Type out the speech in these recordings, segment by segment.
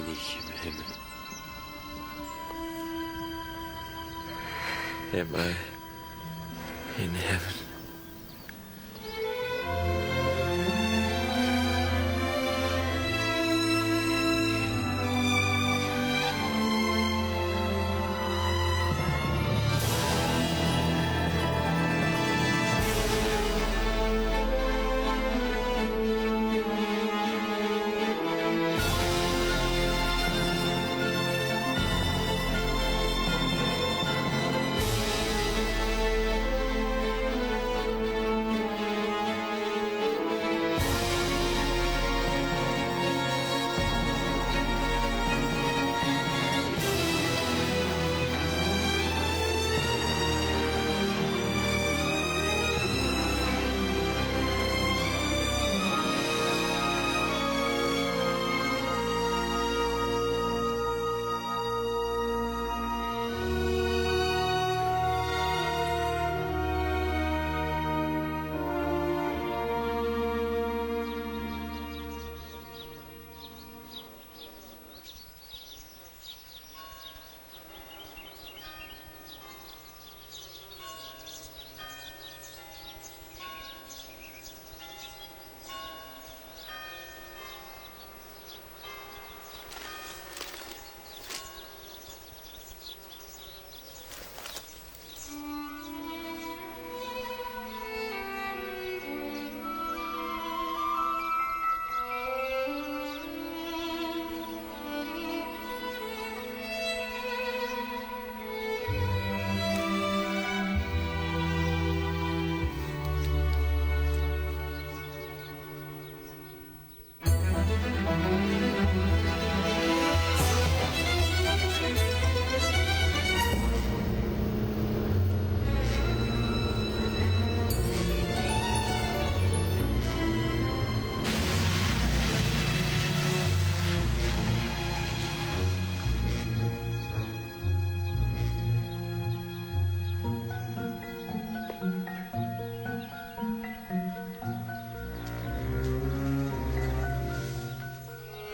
bin ich im Himmel? Am I in heaven?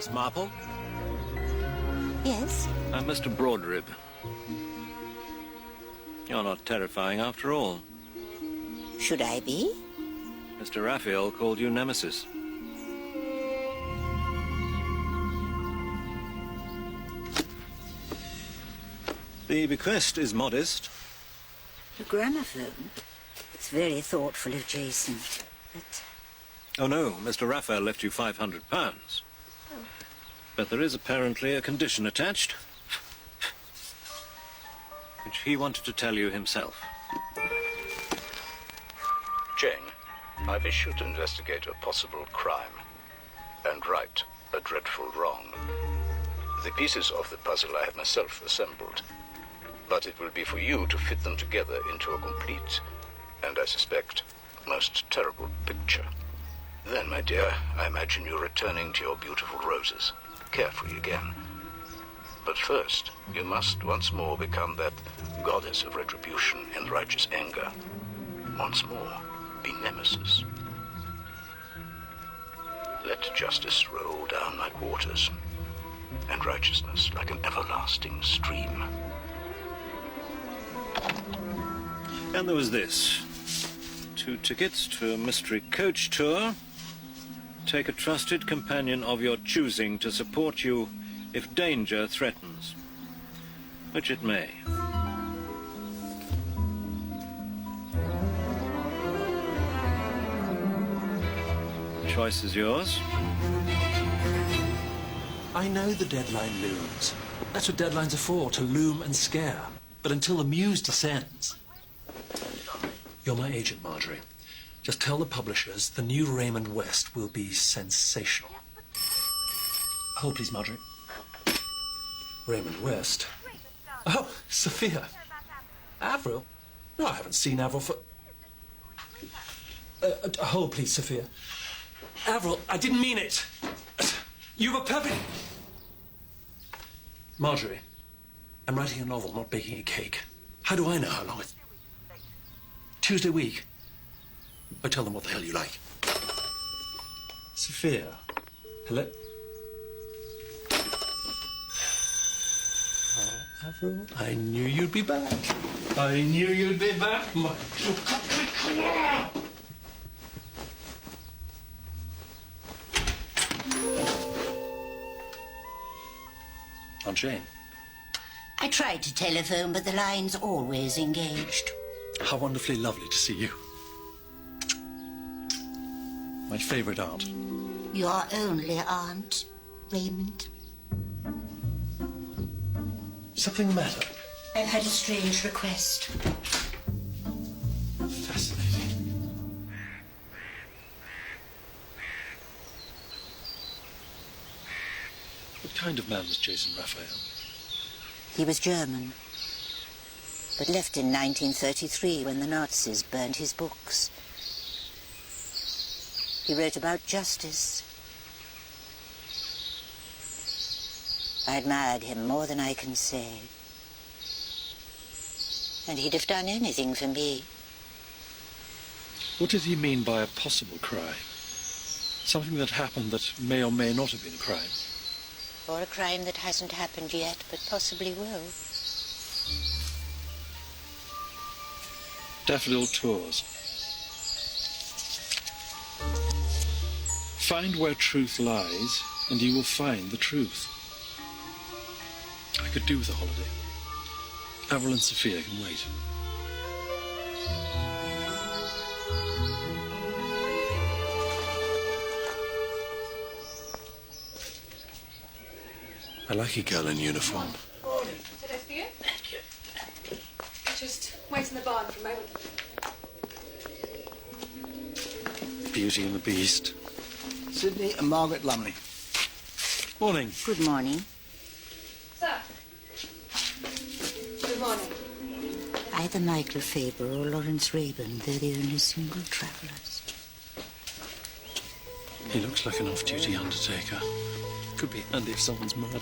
Miss Marple? Yes? I'm Mr. Broadrib. You're not terrifying after all. Should I be? Mr. Raphael called you Nemesis. The bequest is modest. A gramophone? It's very thoughtful of Jason, but... Oh no, Mr. Raphael left you £500. But there is apparently a condition attached, which he wanted to tell you himself. Jane, I wish you to investigate a possible crime and right a dreadful wrong. The pieces of the puzzle I have myself assembled, but it will be for you to fit them together into a complete, and I suspect, most terrible picture. Then, my dear, I imagine you returning to your beautiful roses, carefree again. But first, you must once more become that goddess of retribution and righteous anger. Once more, be Nemesis. Let justice roll down like waters, and righteousness like an everlasting stream. And there was this. 2 tickets to a mystery coach tour. Take a trusted companion of your choosing to support you if danger threatens, which it may. Choice is yours. I know the deadline looms. That's what deadlines are for, to loom and scare. But until the muse descends... You're my agent, Marjorie. Just tell the publishers the new Raymond West will be sensational. Hold, please, Marjorie. Raymond West? Oh, Sophia. Avril? No, I haven't seen Avril for... hold, please, Sophia. Avril, I didn't mean it. You were perfect... Marjorie, I'm writing a novel, not baking a cake. How do I know how long it's... Tuesday week. Oh, tell them what the hell you like. Sophia. Hello? Avril, I knew you'd be back. I knew you'd be back, my... Aunt Jane. I tried to telephone, but the line's always engaged. How wonderfully lovely to see you. My favourite aunt. Your only aunt, Raymond. Something the matter? I've had a strange request. Fascinating. What kind of man was Jason Raphael? He was German, but left in 1933 when the Nazis burned his books. He wrote about justice. I admired him more than I can say. And he'd have done anything for me. What did he mean by a possible crime? Something that happened that may or may not have been a crime. Or a crime that hasn't happened yet, but possibly will. Daffodil Tours. Find where truth lies, and you will find the truth. I could do with a holiday. Avril and Sophia can wait. I like a girl in uniform. Is it for you? Thank you. Just wait in the barn for a moment. Beauty and the Beast. Sydney and Margaret Lumley. Morning. Good morning. Sir. Good morning. Either Michael Faber or Lawrence Rayburn, they're the only single travellers. He looks like an off-duty undertaker. Could be handy if someone's murdered.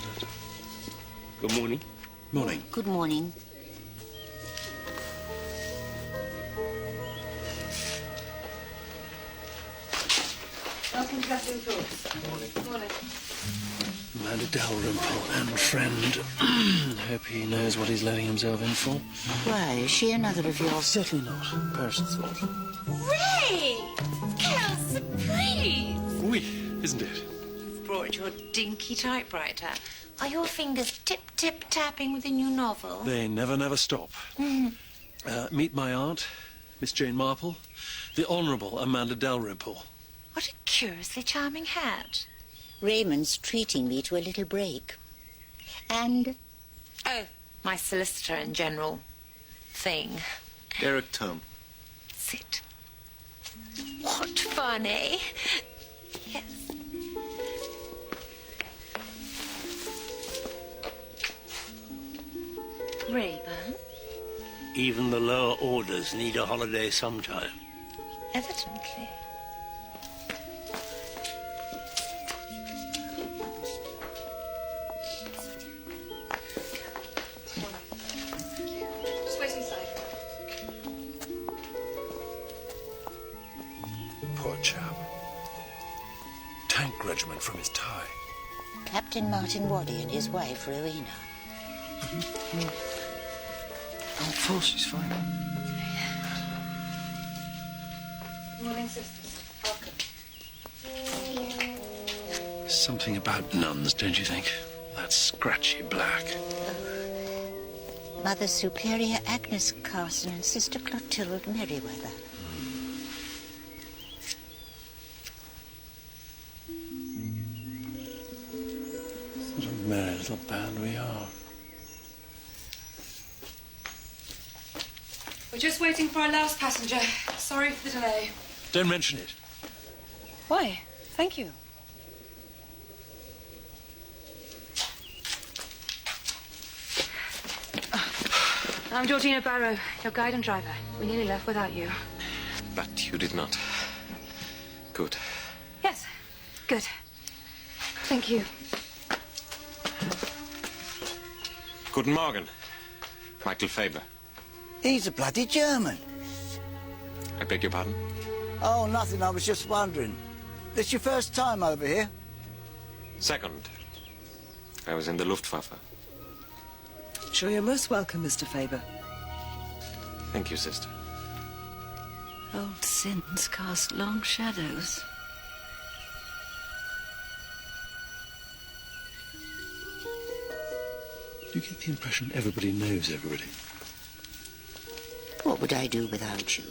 Good morning. Morning. Good morning. Welcome to Daffodil Tours. Good morning. Amanda Dalrymple and friend. Hope he knows what he's letting himself in for. Why, is she another of yours? Certainly not. Person thought. Ray! Quelle surprise! Oui, isn't it? You've brought your dinky typewriter. Are your fingers tip-tip-tapping with a new novel? They never stop. Meet my aunt, Miss Jane Marple, the Honourable Amanda Dalrymple. What a curiously charming hat. Raymond's treating me to a little break. And Oh, my solicitor and general thing. Derek Tom. Sit. What fun, eh? Yes. Rayburn, Even the lower orders need a holiday sometime. evidently. Just wait inside. Poor chap. Tank regiment from his tie. Captain Martin Waddy and his wife, Rowena. Of course, she's fine. Good morning, sisters. Welcome. Something about nuns, don't you think? That scratchy black. Mother Superior Agnes Carson and Sister Clotilde Merriweather. What a merry little band we are. We're just waiting for our last passenger. Sorry for the delay. Don't mention it. Why? Thank you. I'm Georgina Barrow, your guide and driver. We nearly left without you. But you did not. Good. Yes. Good. Thank you. Guten Morgen. Michael Faber. He's a bloody German. I beg your pardon? Oh, nothing. I was just wondering. This your first time over here? Second. I was in the Luftwaffe. Sure, you're most welcome, Mr. Faber. Thank you, sister. Old sins cast long shadows. Do you get the impression everybody knows everybody? What would I do without you?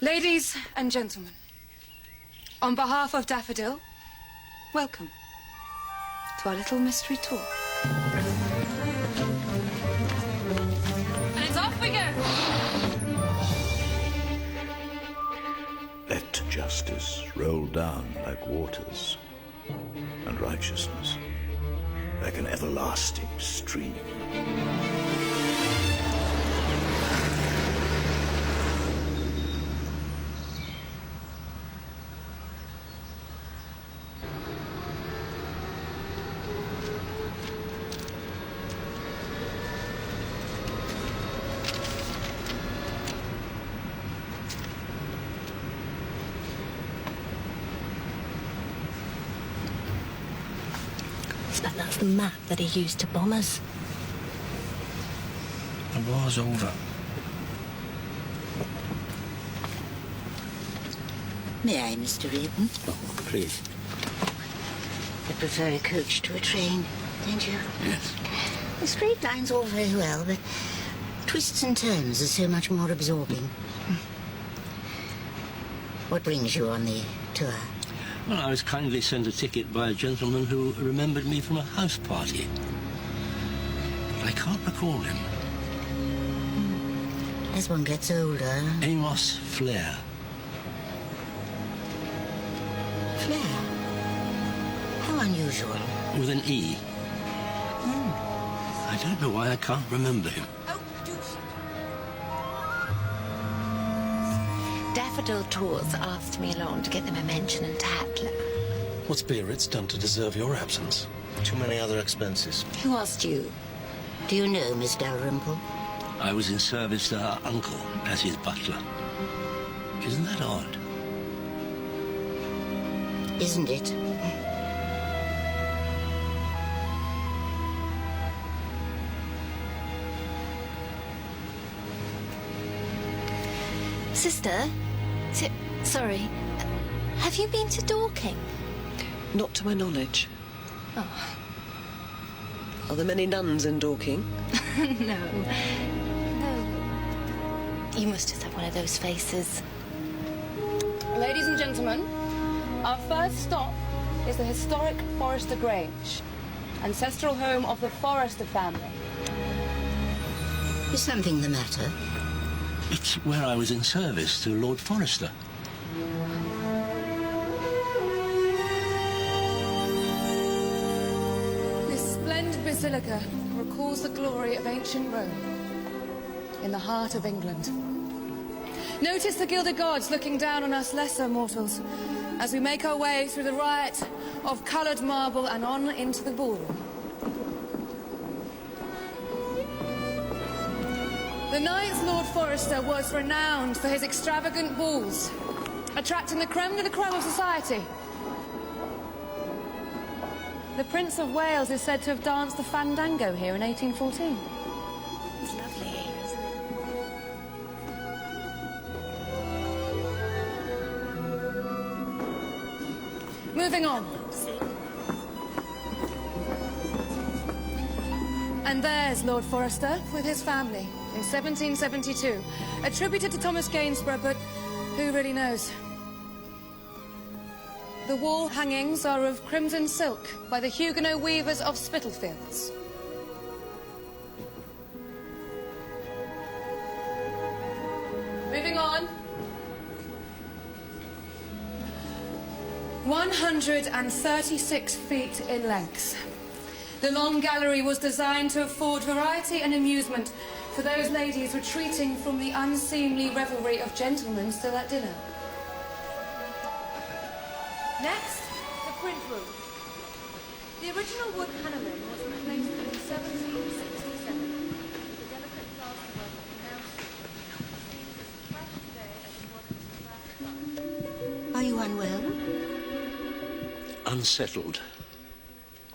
Ladies and gentlemen, on behalf of Daffodil, welcome to our little mystery tour. And it's off we go! Let justice roll down like waters, and righteousness like an everlasting stream. That's the map that he used to bomb us. The war's over. May I, Mr. Raven? Oh, please. I prefer a coach to a train, don't you? Yes. The straight line's all very well, but twists and turns are so much more absorbing. What brings you on the tour? Well, I was kindly sent a ticket by a gentleman who remembered me from a house party. But I can't recall him. As one gets older... Amos Flair. Flair? How unusual. With an E. I don't know why I can't remember him. Daffodil Tours asked me along to get them a mention in Tatler. What's Biarritz done to deserve your absence? Too many other expenses. Who asked you? Do you know Miss Dalrymple? I was in service to her uncle as his butler. Isn't that odd? Isn't it? Sister? Sorry. Have you been to Dorking? Not to my knowledge. Oh. Are there many nuns in Dorking? No. You must just have one of those faces. Ladies and gentlemen, our first stop is the historic Forrester Grange, ancestral home of the Forrester family. Is something the matter? It's where I was in service to Lord Forrester. This splendid basilica recalls the glory of ancient Rome in the heart of England. Notice the gilded gods looking down on us lesser mortals as we make our way through the riot of coloured marble and on into the ballroom. The ninth Lord Forrester was renowned for his extravagant balls, attracting the creme de la creme of society. The Prince of Wales is said to have danced the fandango here in 1814. It's lovely here, isn't it? Moving on. And there's Lord Forrester with his family in 1772, attributed to Thomas Gainsborough, but who really knows? The wall hangings are of crimson silk by the Huguenot weavers of Spitalfields. Moving on. 136 feet in length. The long gallery was designed to afford variety and amusement for those ladies retreating from the unseemly revelry of gentlemen still at dinner. Next, the print room. The original wood paneling was replaced in 1767 with the delicate plasterwork of the now seems as fresh today as it was in its first time. Are you unwell? Unsettled.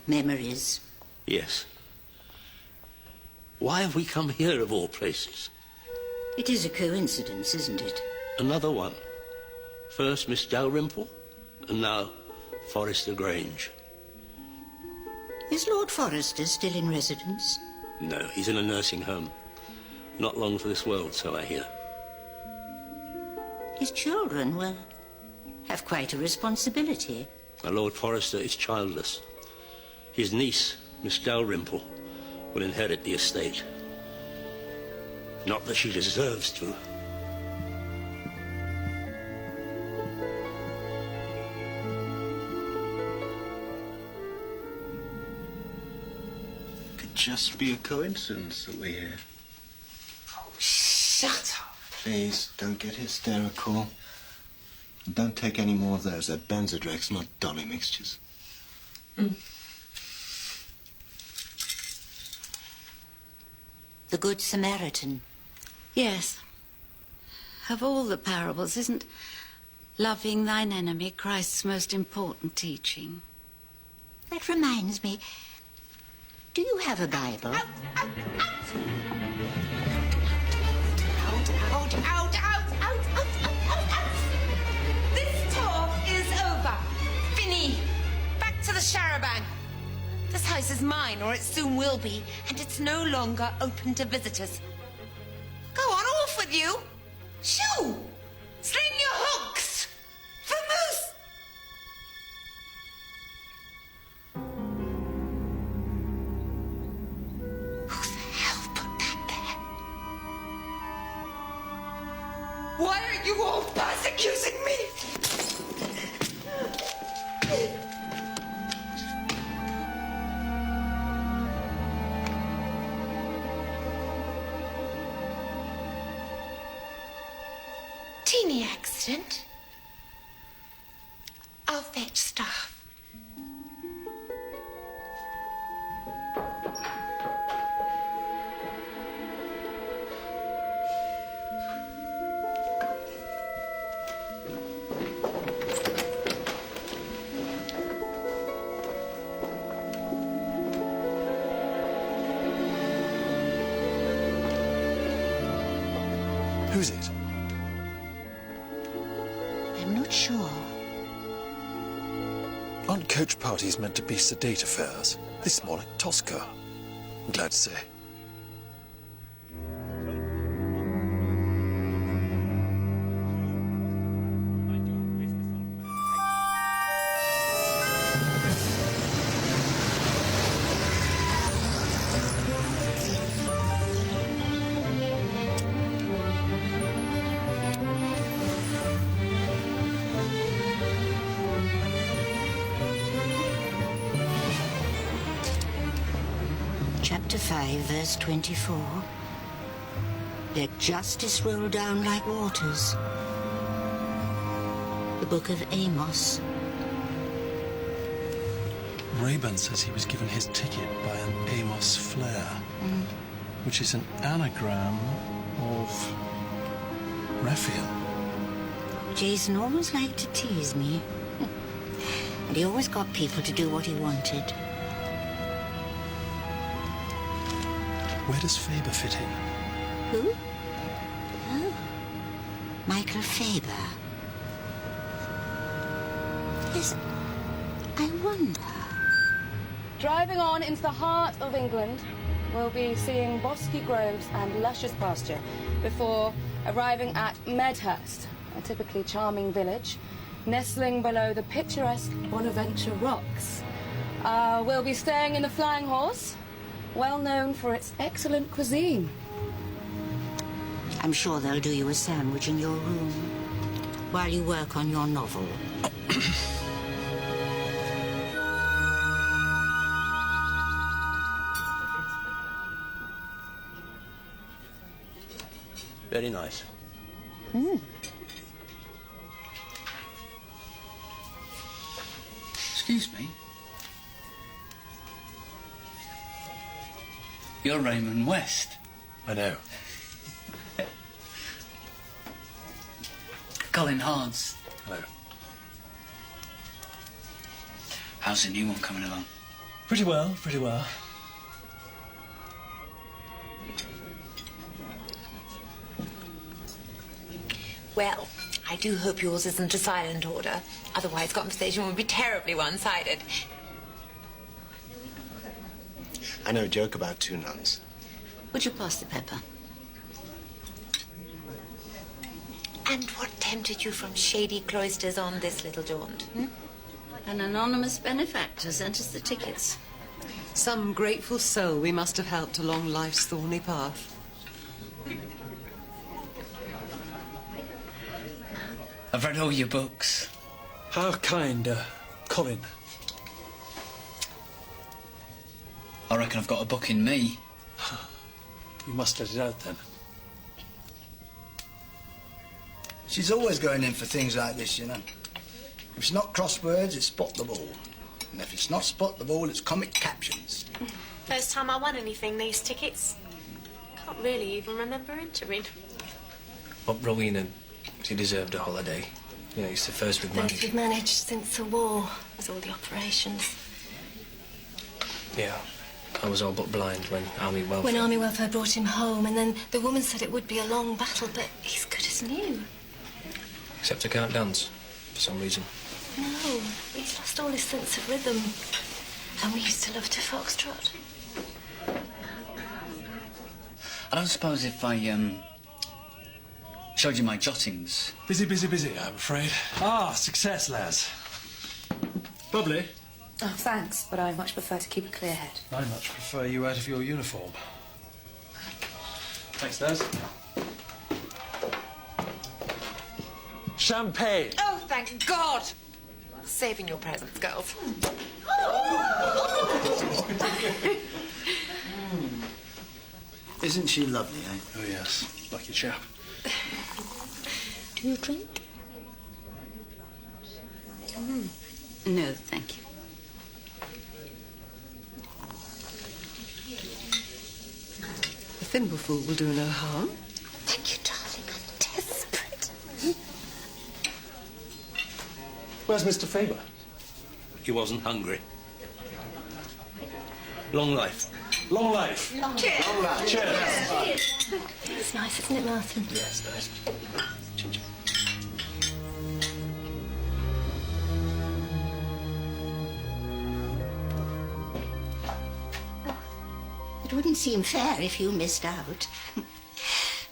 Memories. Yes. Why have we come here, of all places? It is a coincidence, isn't it? Another one. First Miss Dalrymple, and now Forrester Grange. Is Lord Forrester still in residence? No, he's in a nursing home. Not long for this world, so I hear. His children, well, have quite a responsibility. Now, Lord Forrester is childless. His niece, Miss Dalrymple, will inherit the estate. Not that she deserves to. Could just be a coincidence that we're here. Oh, shut up. Please, don't get hysterical. And don't take any more of those. They're Benzodrex, not dolly mixtures. The Good Samaritan. Yes. Of all the parables, isn't loving thine enemy Christ's most important teaching? That reminds me. Do you have a Bible? This tour is over. Fini. Back to the charabanc. This house is mine, or it soon will be, and it's no longer open to visitors. Go on, off with you. Shoo! Sling your hooks! Vamoose! Who the hell put that there? Why are you all persecuting me? Teeny accident. I'll fetch staff. Who's it? I'm not sure. Aren't coach parties meant to be sedate affairs? This is more like Tosca. I'm glad to say. Chapter 5, verse 24. Let justice roll down like waters. The book of Amos. Rayburn says he was given his ticket by an Amos Flare, which is an anagram of Raphael. Jason always liked to tease me. And he always got people to do what he wanted. Where does Faber fit in? Who? Oh, Michael Faber. Yes, I wonder. Driving on into the heart of England, we'll be seeing bosky groves and luscious pasture before arriving at Medhurst, a typically charming village, nestling below the picturesque Bonaventure Rocks. We'll be staying in the Flying Horse, well known for its excellent cuisine. I'm sure they'll do you a sandwich in your room while you work on your novel. Very nice. Excuse me. You're Raymond West. I know. Colin Hards. Hello. How's the new one coming along? Pretty well, pretty well. Well, I do hope yours isn't a silent order. Otherwise, conversation would be terribly one-sided. I know a joke about two nuns. Would you pass the pepper? And what tempted you from shady cloisters on this little jaunt? Hmm? An anonymous benefactor sent us the tickets. Some grateful soul we must have helped along life's thorny path. I've read all your books. How kind, Colin. I reckon I've got a book in me. You must let it out, then. She's always going in for things like this, you know. If it's not crosswords, it's spot the ball. And if it's not spot the ball, it's comic captions. First time I won anything, these tickets. Can't really even remember entering. But Rowena, she deserved a holiday. You know, it's the first we've managed. First we've managed since the war, with all the operations. Yeah, I was all but blind when Army Welfare... When Army Welfare brought him home, and then the woman said it would be a long battle, but he's good as new. Except I can't dance, for some reason. No, he's lost all his sense of rhythm. And we used to love to foxtrot. I don't suppose if I, showed you my jottings... Busy, I'm afraid. Ah, success, lads. Bubbly? Oh, thanks, but I much prefer to keep a clear head. I much prefer you out of your uniform. Thanks, lads. Champagne! Oh, thank God! Saving your presents, girls. Isn't she lovely, eh? Oh, yes. Lucky chap. Do you drink? No, thank you. A thimbleful will do no harm. Thank you, darling. I'm desperate. Where's Mr. Faber? He wasn't hungry. Long life. Long life. Cheers. Long life. Cheers. It's nice, isn't it, Martin? Yes, nice. It wouldn't seem fair if you missed out.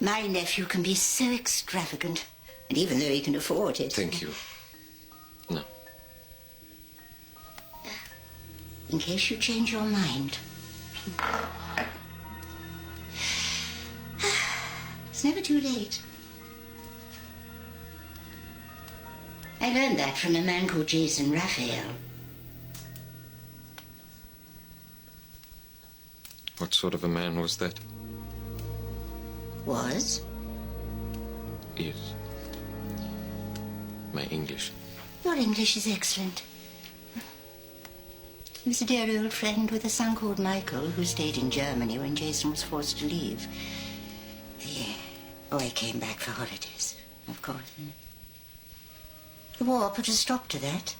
My nephew can be so extravagant, and even though he can afford it... Thank you. No. In case you change your mind. It's never too late. I learned that from a man called Jason Raphael. What sort of a man was that? Was? Is. My English. Your English is excellent. He was a dear old friend with a son called Michael who stayed in Germany when Jason was forced to leave. The boy came back for holidays, of course. The war put a stop to that.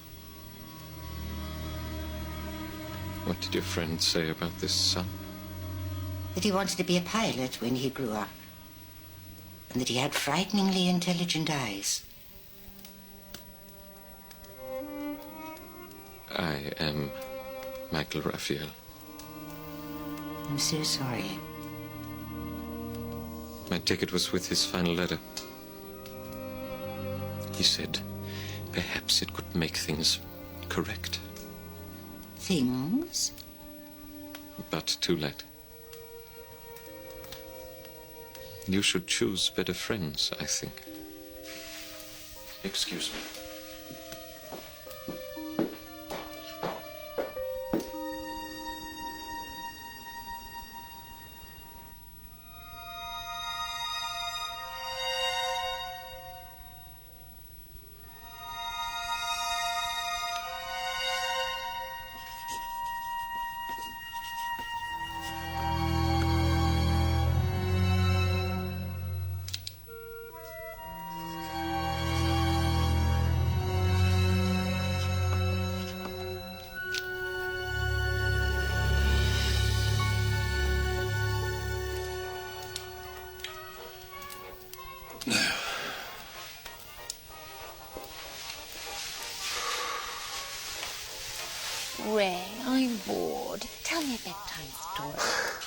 What did your friend say about this son? That he wanted to be a pilot when he grew up. And that he had frighteningly intelligent eyes. I am Michael Raphael. I'm so sorry. My ticket was with his final letter. He said perhaps it could make things correct. Things? But too late. You should choose better friends, I think. Excuse me.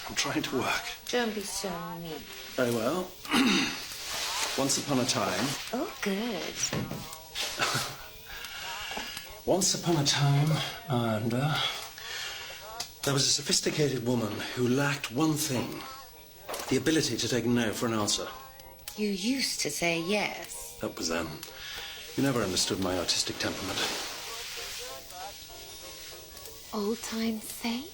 I'm trying to work. Don't be so mean. Very well. Once upon a time... Oh, good. Once upon a time, Islander, there was a sophisticated woman who lacked one thing. The ability to take no for an answer. You used to say yes. That was then. You never understood my artistic temperament. Old time's sake?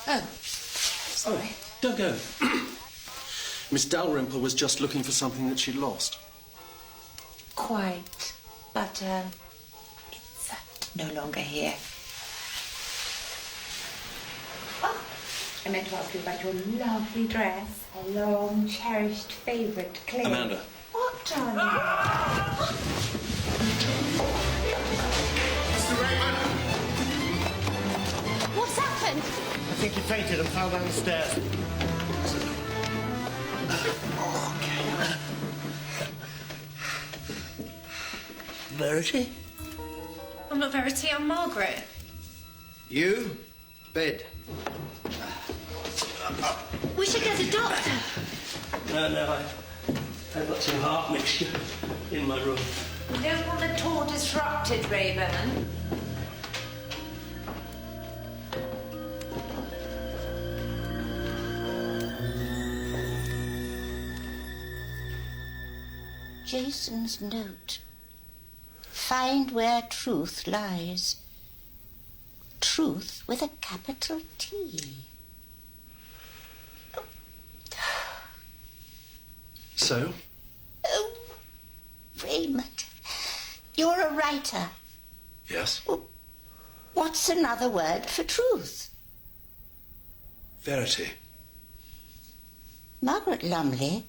Oh, sorry. Don't go. Miss Dalrymple was just looking for something that she'd lost. Quite. But, it's no longer here. Oh, I meant to ask you about your lovely dress. A long, cherished favourite, Claire. Amanda. What, darling? Mr. Raymond! What's happened? I think he fainted and fell down the stairs. Verity? I'm not Verity, I'm Margaret. You? Bed. We should get a doctor. No, I've got some heart mixture in my room. You don't want the tour disrupted, Rayburn. Jason's note. Find where truth lies. Truth with a capital T. So? Oh, Raymond, you're a writer. Yes? What's another word for truth? Verity. Margaret Lumley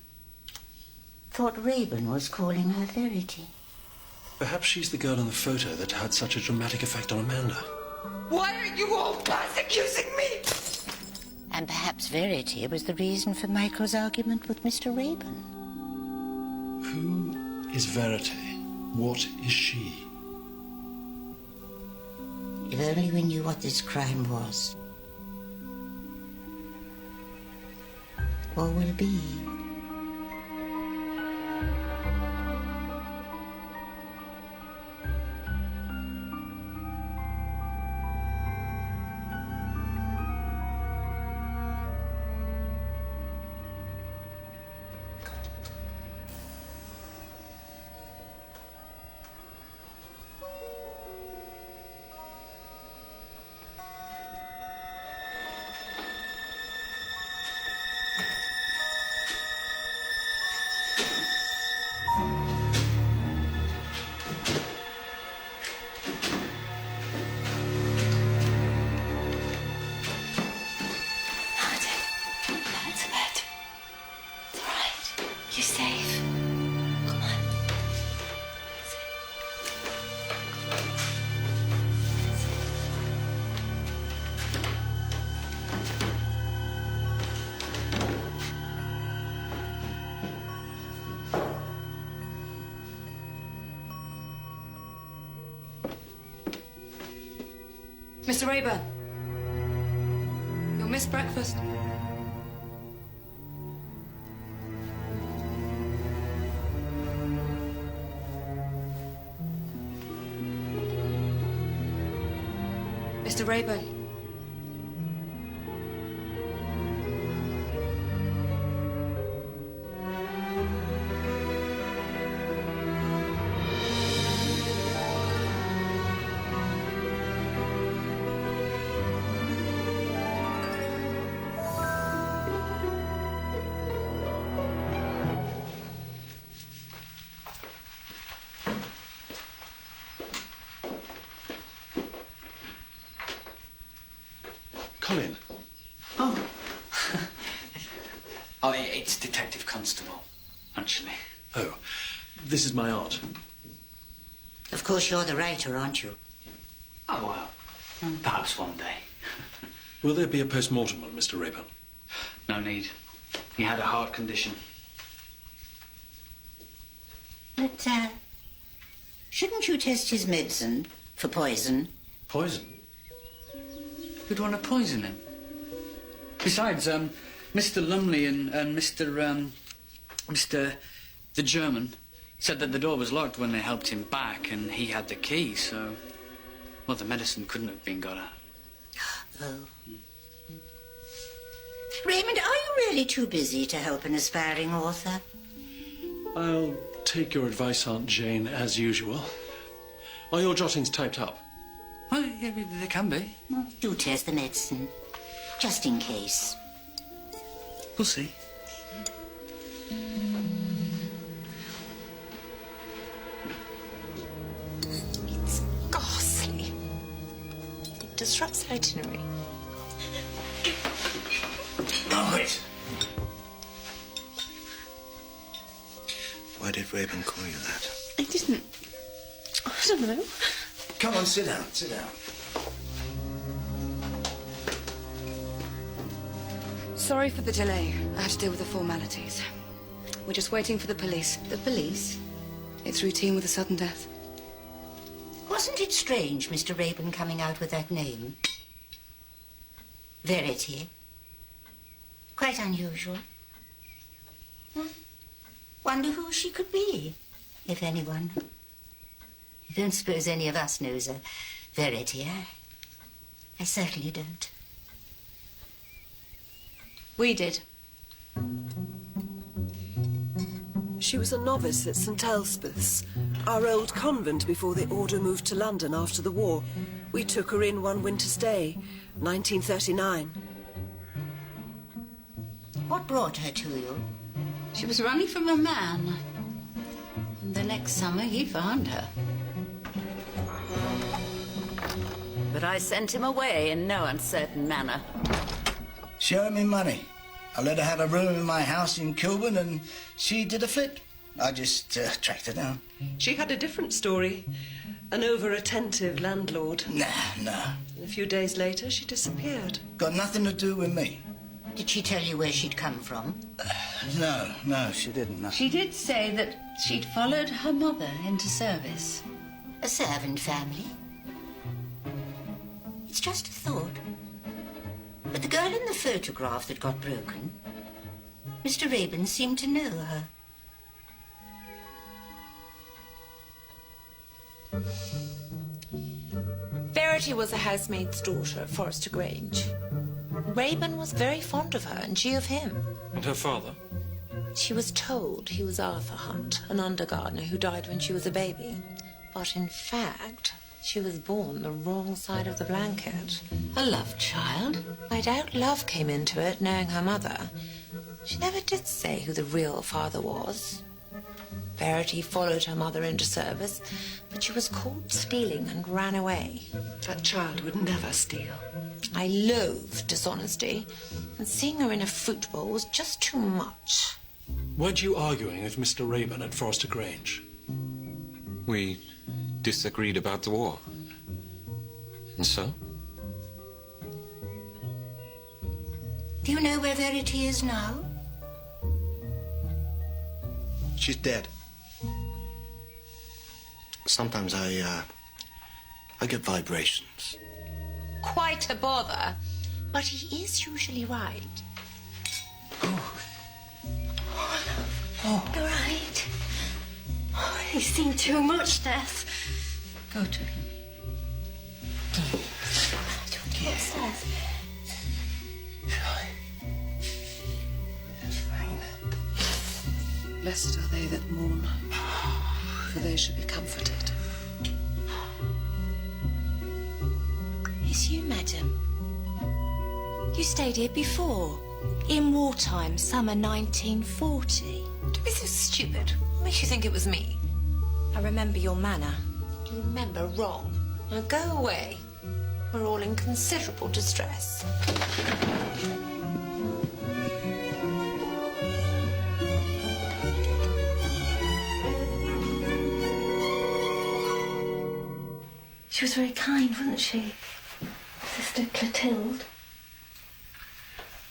thought Rayburn was calling her Verity. Perhaps she's the girl in the photo that had such a dramatic effect on Amanda. Why are you all guys accusing me? And perhaps Verity was the reason for Michael's argument with Mr. Rayburn. Who is Verity? What is she? If only we knew what this crime was. Or will be. You're safe. Come on. Mr. Rayburn, you'll miss breakfast. Mr. Rayburn. Colin. Oh. Oh, it's Detective Constable, actually. Oh, this is my aunt. Of course, you're the writer, aren't you? Oh, well, perhaps one day. Will there be a post-mortem on Mr. Rayburn? No need. He had a heart condition. But, shouldn't you test his medicine for poison Poison? Who'd want to poison him? Besides, Mr. Lumley and Mr. the German said that the door was locked when they helped him back, and he had the key, so... Well, the medicine couldn't have been got at. Oh. Raymond, are you really too busy to help an aspiring author? I'll take your advice, Aunt Jane, as usual. Are your jottings typed up? Well, yeah, they can be. Well, do test the medicine, just in case. We'll see. It's ghastly. It disrupts the itinerary. Oh, wait. Why did Raven call you that? I didn't. I don't know. Come on, sit down, sit down. Sorry for the delay. I had to deal with the formalities. We're just waiting for the police. The police? It's routine with a sudden death. Wasn't it strange, Mr. Raven coming out with that name? Verity. Quite unusual. Wonder who she could be, if anyone. I don't suppose any of us knows a Verity, eh? I certainly don't. We did. She was a novice at St. Elspeth's, our old convent before the order moved to London after the war. We took her in one winter's day, 1939. What brought her to you? She was running from a man. And the next summer, he found her. But I sent him away in no uncertain manner. Show me money. I let her have a room in my house in Kilburn and she did a flip. I just tracked her down. She had a different story. An over-attentive landlord. Nah. A few days later, she disappeared. Got nothing to do with me. Did she tell you where she'd come from? No, she didn't. No. She did say that she'd followed her mother into service. A servant family? It's just a thought. But the girl in the photograph that got broken, Mr. Raven seemed to know her. Verity was a housemaid's daughter at Forester Grange. Raven was very fond of her, and she of him. And her father? She was told he was Arthur Hunt, an undergardener who died when she was a baby. But in fact, she was born the wrong side of the blanket. A love child? I doubt love came into it, knowing her mother. She never did say who the real father was. Verity followed her mother into service, but she was caught stealing and ran away. That child would never steal. I loathe dishonesty, and seeing her in a fruit bowl was just too much. Weren't you arguing with Mr. Raven at Forester Grange? We disagreed about the war. And so? Do you know where Verity is now? She's dead. Sometimes I get vibrations. Quite a bother, but he is usually right. You're right. He's seen too much death. Go to him. Upstairs. Blessed are they that mourn, for they shall be comforted. It's you, madam. You stayed here before, in wartime, summer 1940. Don't be so stupid. What makes you think it was me? I remember your manner. You remember wrong. Now go away. We're all in considerable distress. She was very kind, wasn't she? Sister Clotilde.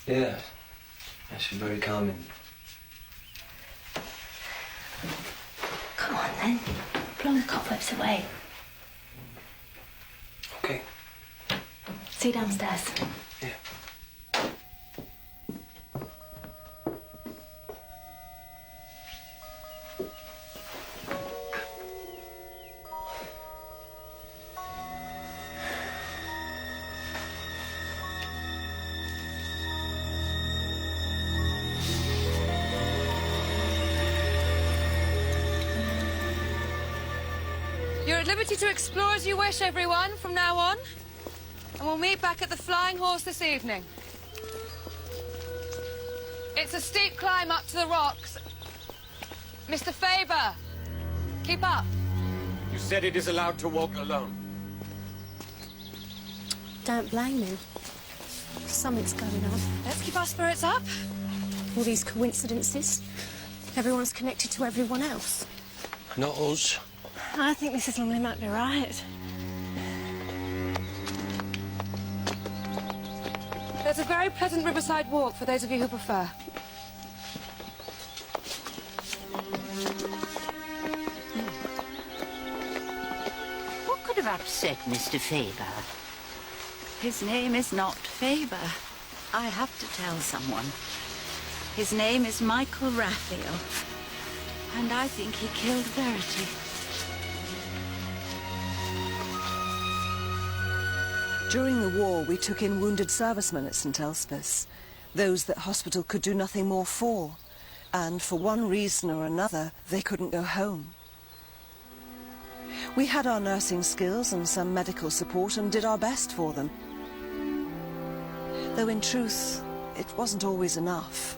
Yeah. She's very calming. Come on, then. Blow the cobwebs away. Okay. See you downstairs. You're at liberty to explore as you wish, everyone, from now on. And we'll meet back at the Flying Horse this evening. It's a steep climb up to the rocks. Mr. Faber, keep up. You said it is allowed to walk alone. Don't blame him. Something's going on. Let's keep our spirits up. All these coincidences. Everyone's connected to everyone else. Not us. I think Mrs. Lumley might be right. There's a very pleasant riverside walk for those of you who prefer. What could have upset Mr. Faber? His name is not Faber. I have to tell someone. His name is Michael Raphael. And I think he killed Verity. During the war, we took in wounded servicemen at St. Elspeth's, those that hospital could do nothing more for. And for one reason or another, they couldn't go home. We had our nursing skills and some medical support and did our best for them. Though in truth, it wasn't always enough.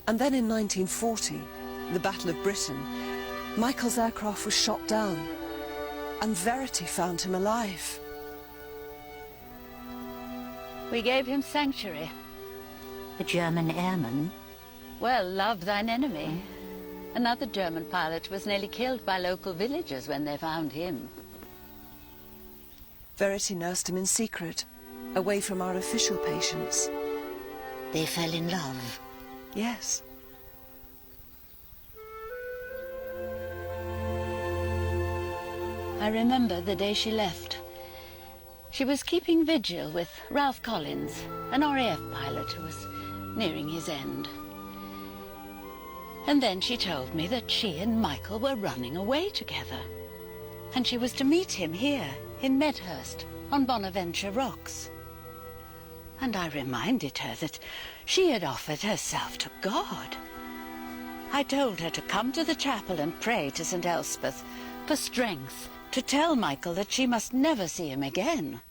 And then in 1940, the Battle of Britain, Michael's aircraft was shot down, and Verity found him alive. We gave him sanctuary. The German airman? Well, love thine enemy. Another German pilot was nearly killed by local villagers when they found him. Verity nursed him in secret, away from our official patients. They fell in love? Yes. I remember the day she left. She was keeping vigil with Ralph Collins, an RAF pilot who was nearing his end. And then she told me that she and Michael were running away together. And she was to meet him here in Medhurst on Bonaventure Rocks. And I reminded her that she had offered herself to God. I told her to come to the chapel and pray to St. Elspeth for strength to tell Michael that she must never see him again.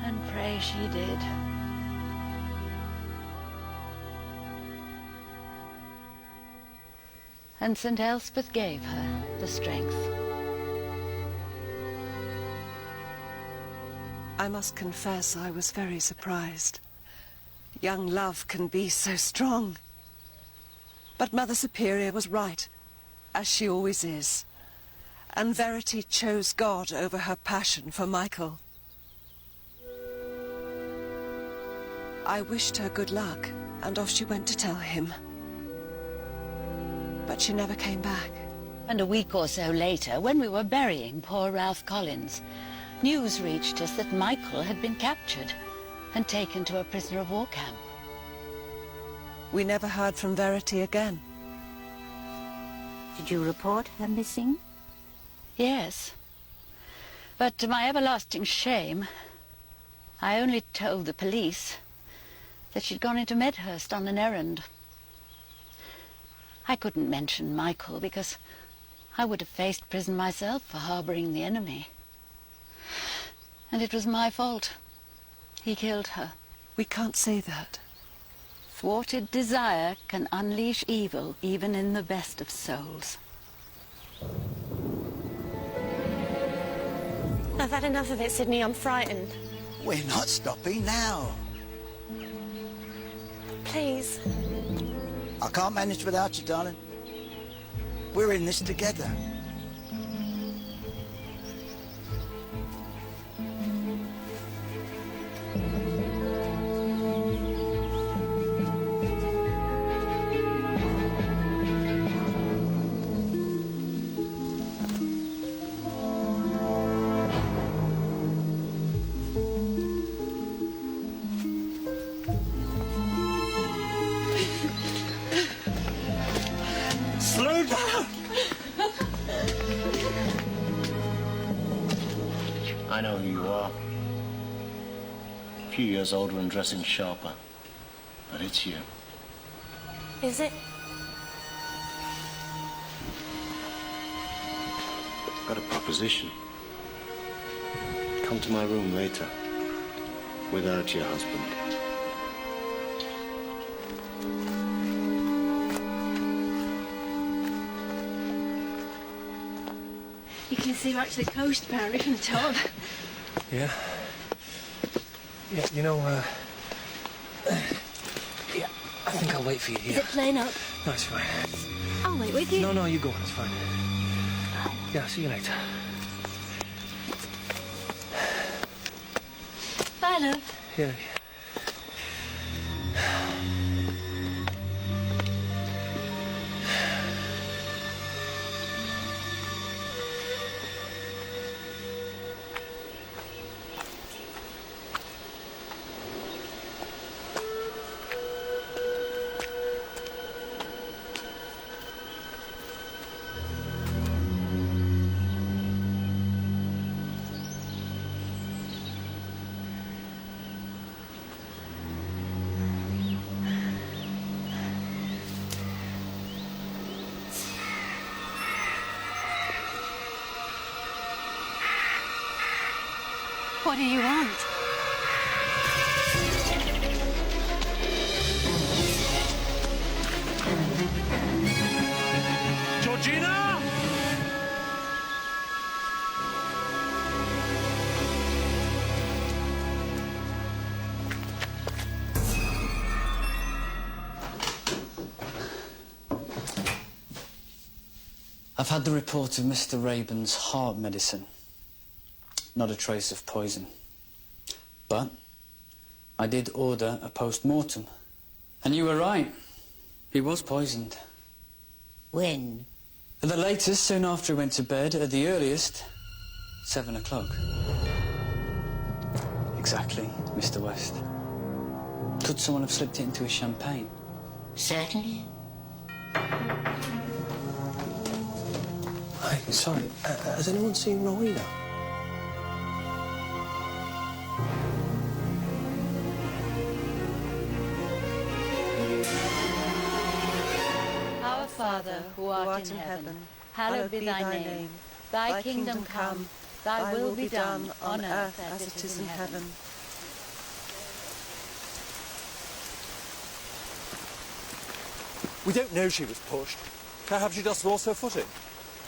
And pray she did. And St. Elspeth gave her the strength. I must confess I was very surprised. Young love can be so strong. But Mother Superior was right, as she always is. And Verity chose God over her passion for Michael. I wished her good luck, and off she went to tell him. But she never came back. And a week or so later, when we were burying poor Ralph Collins, news reached us that Michael had been captured and taken to a prisoner of war camp. We never heard from Verity again. Did you report her missing? Yes. But to my everlasting shame, I only told the police that she'd gone into Medhurst on an errand. I couldn't mention Michael because I would have faced prison myself for harboring the enemy. And it was my fault. He killed her. We can't say that. Thwarted desire can unleash evil even in the best of souls. I've had enough of it, Sydney. I'm frightened. We're not stopping now. Please. I can't manage without you, darling. We're in this together. I know who you are. A few years older and dressing sharper. But it's you. Is it? Got a proposition. Come to my room later. Without your husband. You can see much of the coast, Barry, from the top. Yeah? Yeah, you know, yeah, I think I'll wait for you here. Is it playing up? No, it's fine. I'll wait with you. No, you go on, it's fine. Yeah, see you later. Bye, love. Yeah. What do you want? Georgina! I've had the report of Mr. Rayburn's heart medicine. Not a trace of poison. But I did order a post-mortem. And you were right. He was poisoned. When? At the latest, soon after he went to bed. At the earliest, 7 o'clock. Exactly, Mr. West. Could someone have slipped it into his champagne? Certainly. Hi, sorry, has anyone seen Rowena? Our Father, who art in heaven, hallowed be thy name. Thy kingdom come, thy will be done on earth as it is in heaven. We don't know she was pushed. Perhaps she just lost her footing.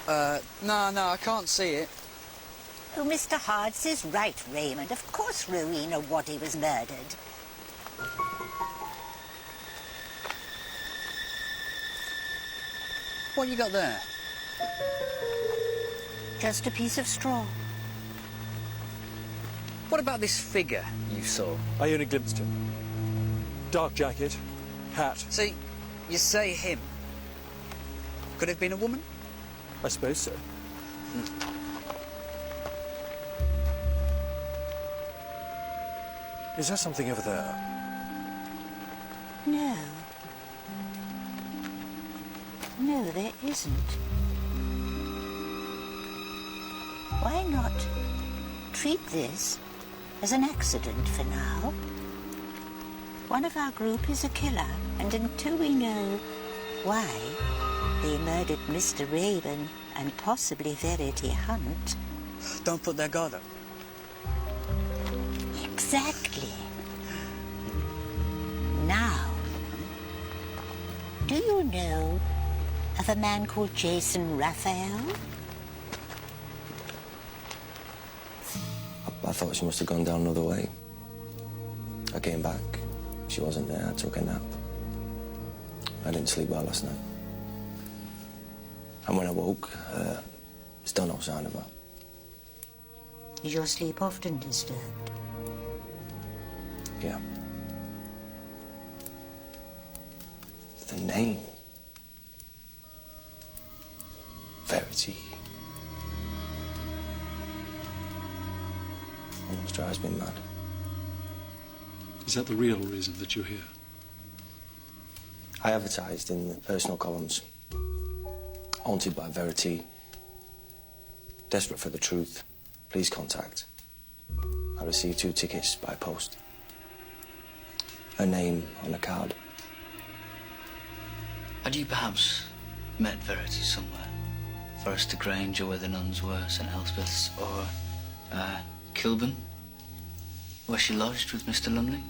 No, I can't see it. Oh, Mr. Hards is right, Raymond. Of course Rowena Waddy was murdered. What you got there? Just a piece of straw. What about this figure you saw? I only glimpsed him. Dark jacket, hat. See, you say him. Could it have been a woman? I suppose so. Is there something over there? No. No, there isn't. Why not treat this as an accident for now? One of our group is a killer, and until we know why they murdered Mr. Rayburn and possibly Verity Hunt... Don't put their guard up. Exactly. Now, do you know of a man called Jason Raphael? I thought she must have gone down another way. I came back. She wasn't there. I took a nap. I didn't sleep well last night. And when I woke, still no sign of her. Is your sleep often disturbed? Yeah. The name. Verity. Almost drives me mad. Is that the real reason that you're here? I advertised in the personal columns. Haunted by Verity. Desperate for the truth. Please contact. I received 2 tickets by post. Her name on a card. Had you perhaps met Verity somewhere? Forrester Grange, or where the nuns were, St. Elspeth's, or Kilburn, where she lodged with Mr. Lumley?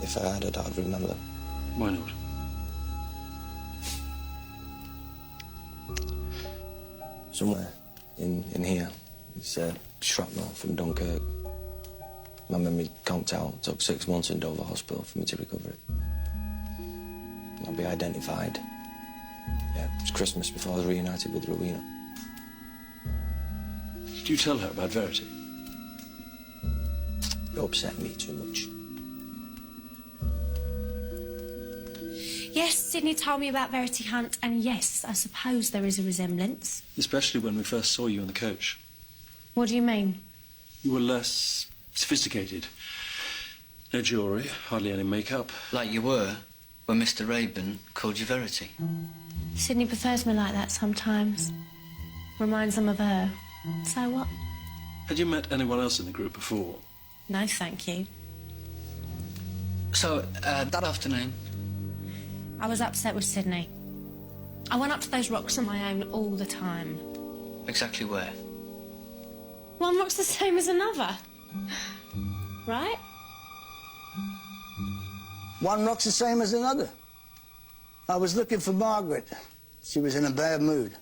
If I had it, I'd remember. Why not? Somewhere in here. It's shrapnel from Dunkirk. My memory conked out. It took 6 months in Dover Hospital for me to recover it. I'll be identified. Yeah, it was Christmas before I was reunited with Rowena. Did you tell her about Verity? It upset me too much. Yes, Sydney told me about Verity Hunt, and yes, I suppose there is a resemblance. Especially when we first saw you in the coach. What do you mean? You were less sophisticated. No jewellery, hardly any makeup. Like you were when Mr. Rayburn called you Verity. Sydney prefers me like that sometimes. Reminds them of her. So what? Had you met anyone else in the group before? No, thank you. So, that afternoon, I was upset with Sydney. I went up to those rocks on my own all the time. exactly where? One rock's the same as another. Right? One rock's the same as another. I was looking for Margaret. She was in a bad mood.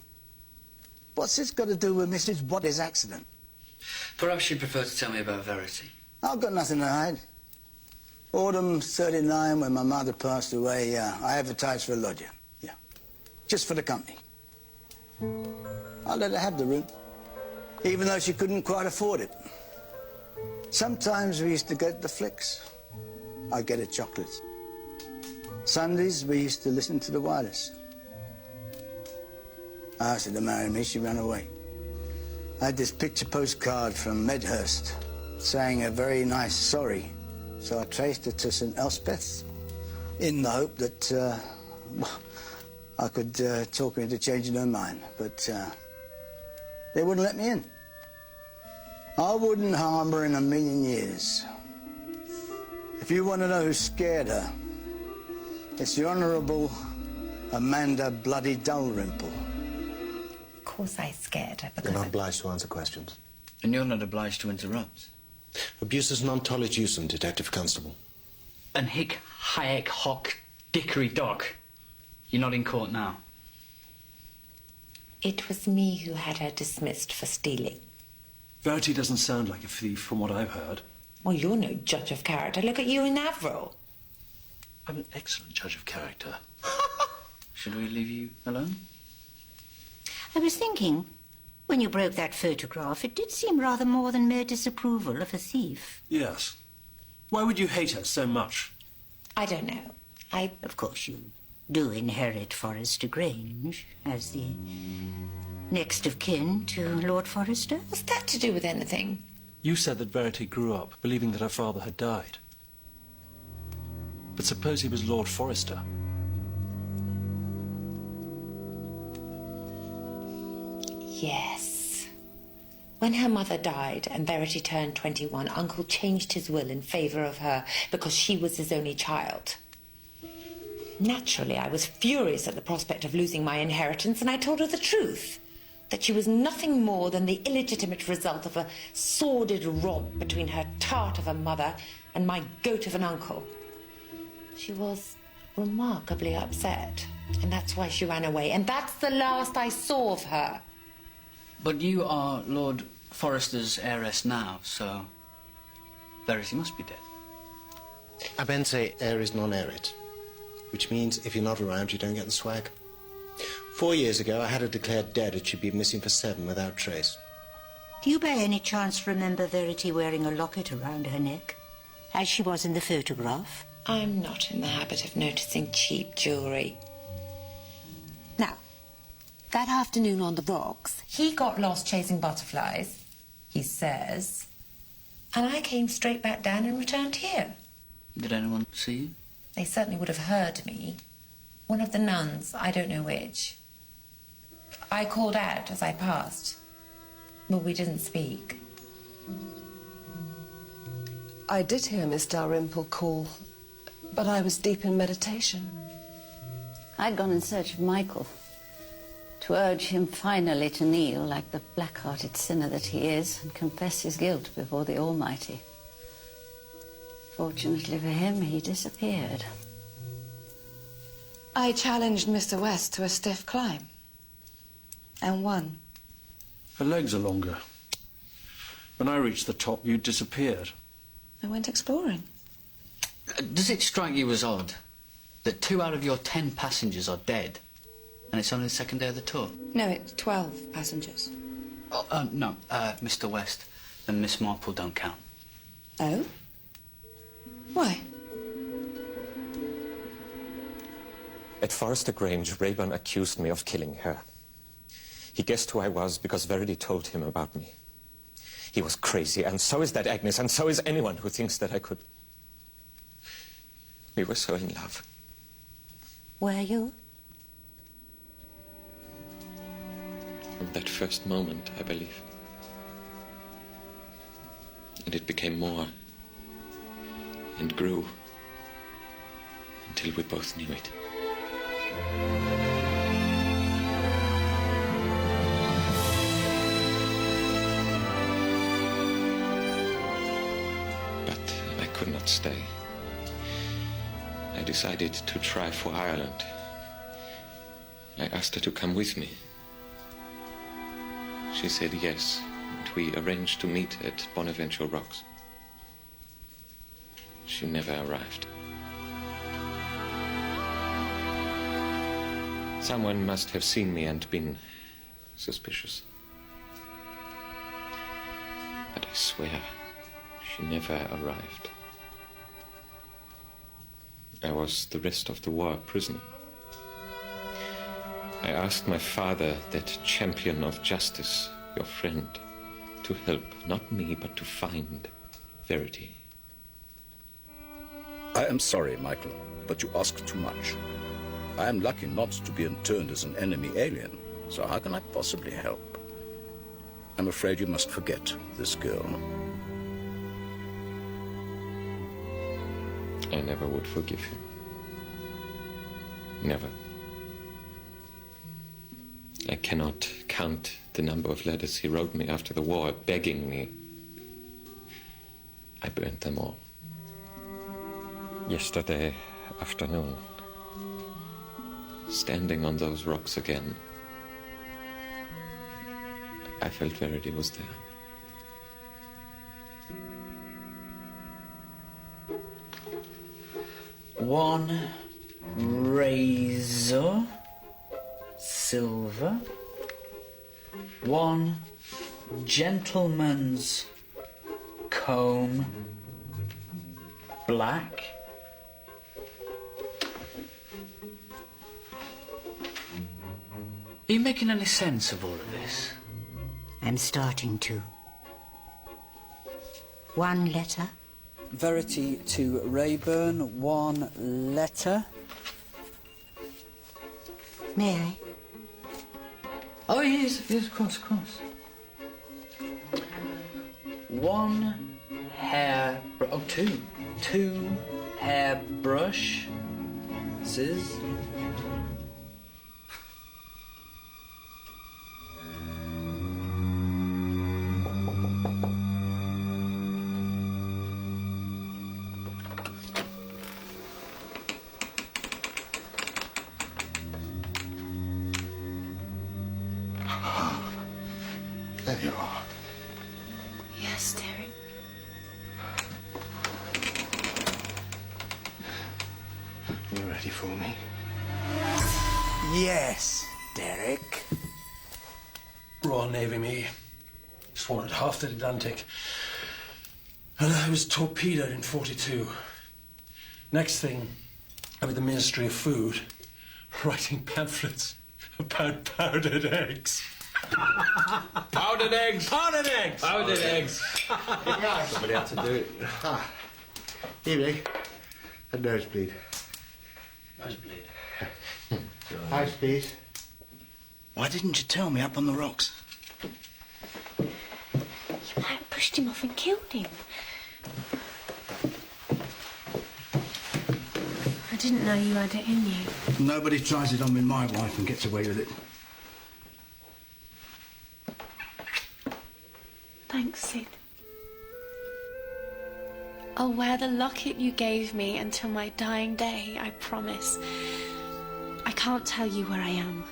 What's this got to do with Mrs. Waddy's accident? Perhaps you'd prefer to tell me about Verity. I've got nothing to hide. Autumn '39, when my mother passed away, I advertised for a lodger. Yeah. Just for the company. I let her have the room, even though she couldn't quite afford it. Sometimes we used to go to the flicks. I'd get her chocolates. Sundays, we used to listen to the wireless. I asked her to marry me, she ran away. I had this picture postcard from Medhurst saying a very nice sorry. So I traced her to St. Elspeth's in the hope that I could talk her into changing her mind. But they wouldn't let me in. I wouldn't harm her in a million years. If you want to know who scared her, it's the Honourable Amanda Bloody Dalrymple. Of course I scared her. You're not obliged to answer questions. And you're not obliged to interrupt. Abuse is non tollage usum, Detective Constable. And hick, hayek, hock, dickory dock. You're not in court now. It was me who had her dismissed for stealing. Verity doesn't sound like a thief from what I've heard. Well, you're no judge of character. Look at you in Avril. I'm an excellent judge of character. Should we leave you alone? I was thinking, when you broke that photograph, it did seem rather more than mere disapproval of a thief. Yes. Why would you hate her so much? I don't know. Of course, you do inherit Forrester Grange as the next of kin to Lord Forrester. What's that to do with anything? You said that Verity grew up believing that her father had died. But suppose he was Lord Forrester. Yes. When her mother died and Verity turned 21, Uncle changed his will in favour of her because she was his only child. Naturally, I was furious at the prospect of losing my inheritance, and I told her the truth, that she was nothing more than the illegitimate result of a sordid romp between her tart of a mother and my goat of an uncle. She was remarkably upset, and that's why she ran away, and that's the last I saw of her. But you are Lord Forrester's heiress now, so Verity must be dead. Abense eris non erit, which means if you're not around, you don't get the swag. 4 years ago, I had her declared dead and she'd been missing for 7 without trace. Do you by any chance remember Verity wearing a locket around her neck, as she was in the photograph? I'm not in the habit of noticing cheap jewellery. Now, that afternoon on the rocks, he got lost chasing butterflies, he says, and I came straight back down and returned here. Did anyone see you? They certainly would have heard me. One of the nuns, I don't know which. I called out as I passed, but we didn't speak. I did hear Miss Dalrymple call, but I was deep in meditation. I'd gone in search of Michael, to urge him finally to kneel like the black-hearted sinner that he is and confess his guilt before the Almighty. Fortunately for him, he disappeared. I challenged Mr. West to a stiff climb. And won. Her legs are longer. When I reached the top, you disappeared. I went exploring. Does it strike you as odd that 2 out of your 10 passengers are dead, and it's only the second day of the tour? No, it's 12 passengers. No, Mr. West and Miss Marple don't count. Oh? Why? At Forrester Grange, Rayburn accused me of killing her. He guessed who I was because Verity told him about me. He was crazy, and so is that Agnes, and so is anyone who thinks that I could... We were so in love. Were you? From that first moment, I believe. And it became more and grew until we both knew it. But I could not stay. I decided to try for Ireland. I asked her to come with me. She said yes, and we arranged to meet at Bonaventure Rocks. She never arrived. Someone must have seen me and been suspicious. But I swear, she never arrived. I was the rest of the war a prisoner. I asked my father, that champion of justice, your friend, to help, not me, but to find Verity. I am sorry, Michael, but you ask too much. I am lucky not to be interned as an enemy alien, so how can I possibly help? I'm afraid you must forget this girl. I never would forgive him. Never. I cannot count the number of letters he wrote me after the war, begging me. I burned them all. Yesterday afternoon, standing on those rocks again, I felt Verity was there. One razor, silver. One gentleman's comb, black. Are you making any sense of all of this? I'm starting to. One letter. Verity to Rayburn, 1 letter. May I? Oh, yes, of course. 1 hair... Oh, 2. 2 hairbrush. Scissors. There you are. Yes, Derek. You ready for me? Yes, Derek. Royal Navy me. Swallowed half the Atlantic. And I was torpedoed in 42. Next thing, I'm at the Ministry of Food, writing pamphlets about powdered eggs. Powdered eggs! Powdered eggs! Powdered eggs! Somebody had to do it. Evening. A nosebleed. Nosebleed. Ice, please. Why didn't you tell me up on the rocks? You might have pushed him off and killed him. didn't know you had it in you. Nobody tries it on with my wife and gets away with it. Thanks, Sid. I'll wear the locket you gave me until my dying day, I promise. I can't tell you where I am,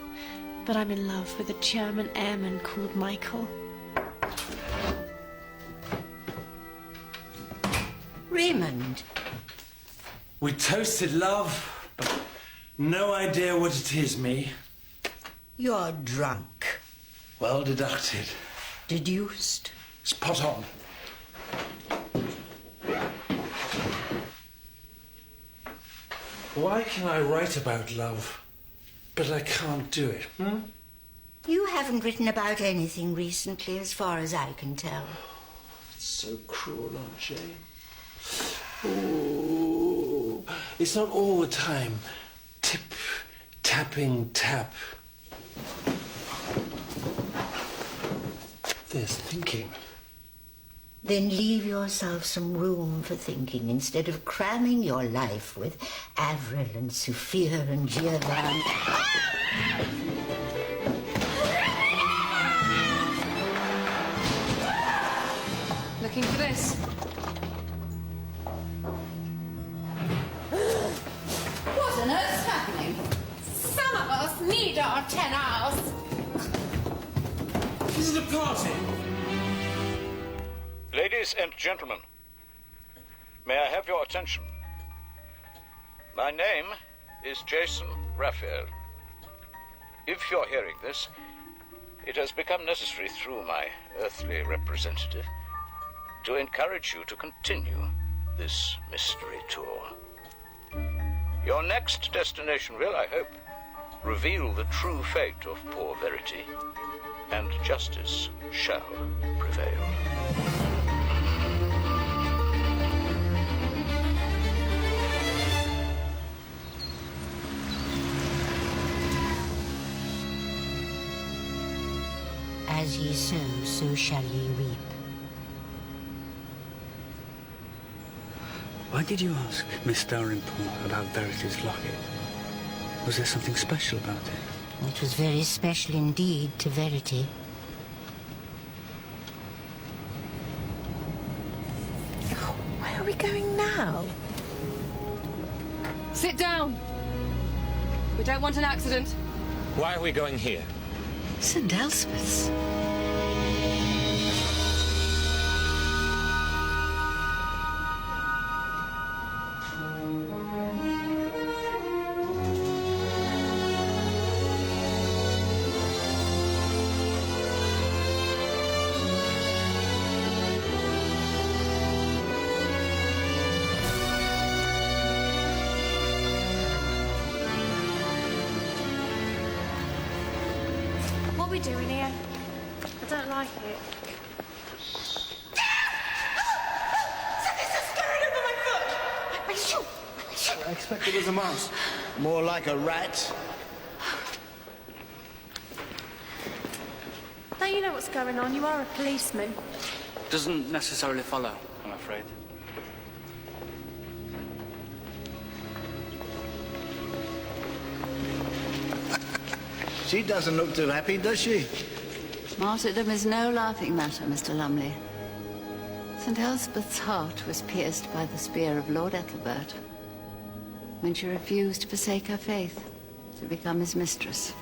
but I'm in love with a German airman called Michael. Raymond. We toasted love, but no idea what it is, me. You're drunk. Well deducted. Deduced. Spot on. Why can I write about love, but I can't do it, You haven't written about anything recently, as far as I can tell. It's so cruel, Aunt Jane. Oh, it's not all the time. Tip, tapping, tap. There's thinking. Then leave yourself some room for thinking instead of cramming your life with Avril and Sophia and Giovanni. Looking for this? What on earth's happening? Some of us need our 10 hours. This is a party. Ladies and gentlemen, may I have your attention? My name is Jason Raphael. If you're hearing this, it has become necessary through my earthly representative to encourage you to continue this mystery tour. Your next destination will, I hope, reveal the true fate of poor Verity, and justice shall prevail. As ye sow, so shall ye reap. Why did you ask Miss Dalrymple about Verity's locket? Was there something special about it? It was very special indeed to Verity. Where are we going now? Sit down. We don't want an accident. Why are we going here? St. Elspeth's. What are we doing here? I don't like it. I expected it was a mouse. More like a rat. Don't you know what's going on? You are a policeman. Doesn't necessarily follow, I'm afraid. She doesn't look too happy, does she? Martyrdom is no laughing matter, Mr. Lumley. St. Elspeth's heart was pierced by the spear of Lord Ethelbert when she refused to forsake her faith to become his mistress.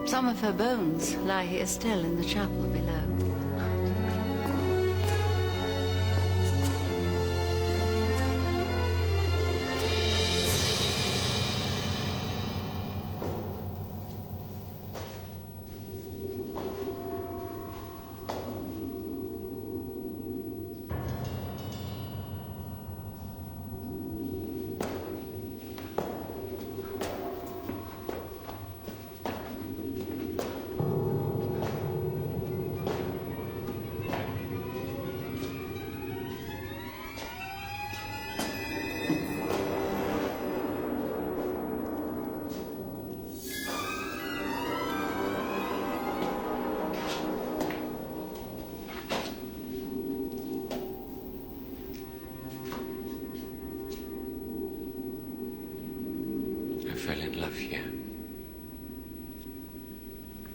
Some of her bones lie here still in the chapel below.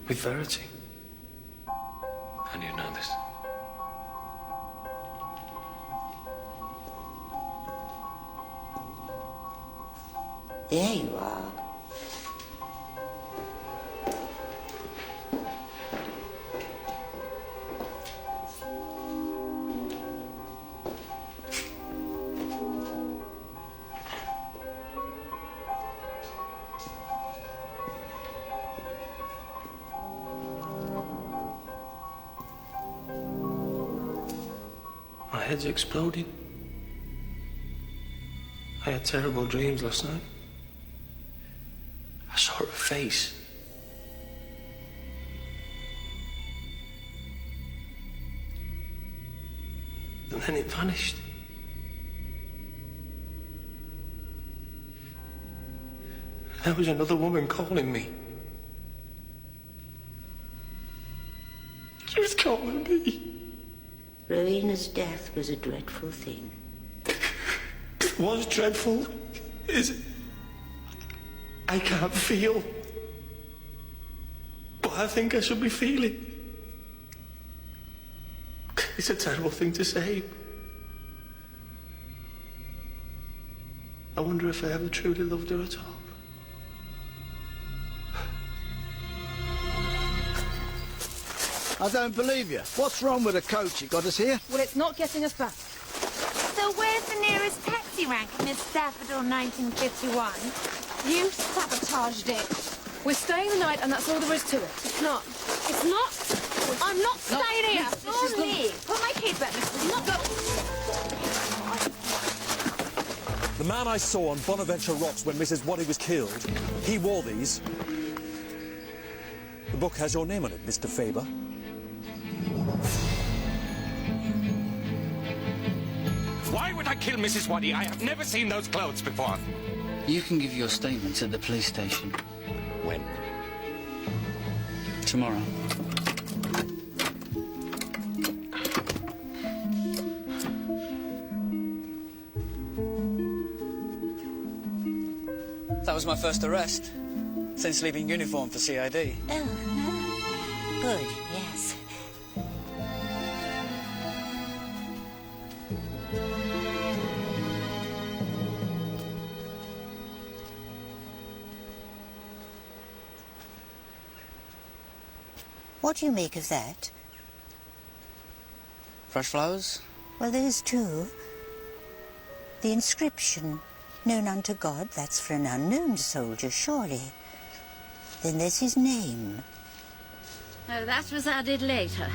With Verity? How do you know this? There you are. My head's exploding. I had terrible dreams last night. I saw her face. And then it vanished. And there was another woman calling me. She was calling me. Rowena's death was a dreadful thing. It was dreadful. Is it? I can't feel. But I think I should be feeling. It's a terrible thing to say. I wonder if I ever truly loved her at all. I don't believe you. What's wrong with the coach? It got us here? Well, it's not getting us back. So where's the nearest taxi rank, Miss Daffodil 1951? You sabotaged it. We're staying the night, and that's all there is to it. It's not. It's not. I'm not staying here. Go on, leave. Put my kid back. This is not. The man I saw on Bonaventure Rocks when Mrs. Waddy was killed, he wore these. The book has your name on it, Mr. Faber. Why would I kill Mrs. Waddy? I have never seen those clothes before. You can give your statements at the police station. When? Tomorrow. That was my first arrest since leaving uniform for CID. Oh, good, yes. What do you make of that? Fresh flowers? Well, there's two. The inscription, known unto God, that's for an unknown soldier, surely. Then there's his name. Oh, that was added later.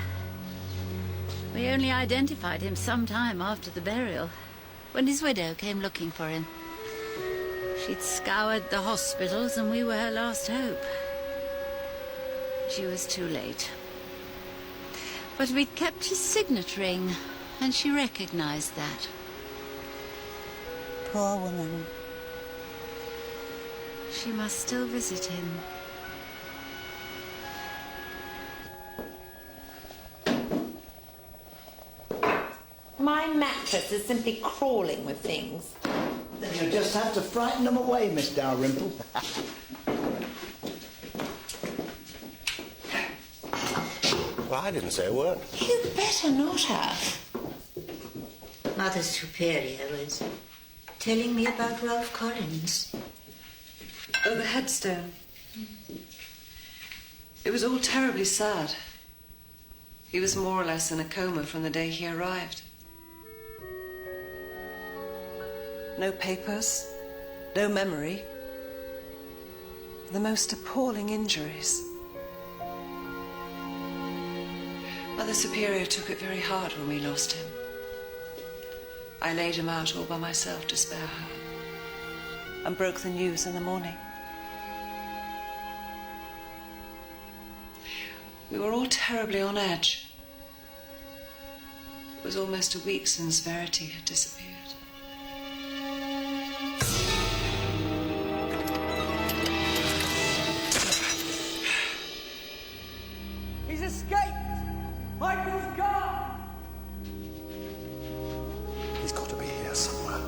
We only identified him some time after the burial, when his widow came looking for him. She'd scoured the hospitals, and we were her last hope. She was too late. But we'd kept his signet ring, and she recognized that. Poor woman. She must still visit him. My mattress is simply crawling with things. Then you just have to frighten them away, Miss Dalrymple. Well, I didn't say a word. You'd better not have. Mother Superior was telling me about Ralph Collins. Oh, the headstone. It was all terribly sad. He was more or less in a coma from the day he arrived. No papers, no memory. The most appalling injuries. Mother Superior took it very hard when we lost him. I laid him out all by myself to spare her, and broke the news in the morning. We were all terribly on edge. It was almost a week since Verity had disappeared. He's escaped! Michael's gone! He's got to be here somewhere.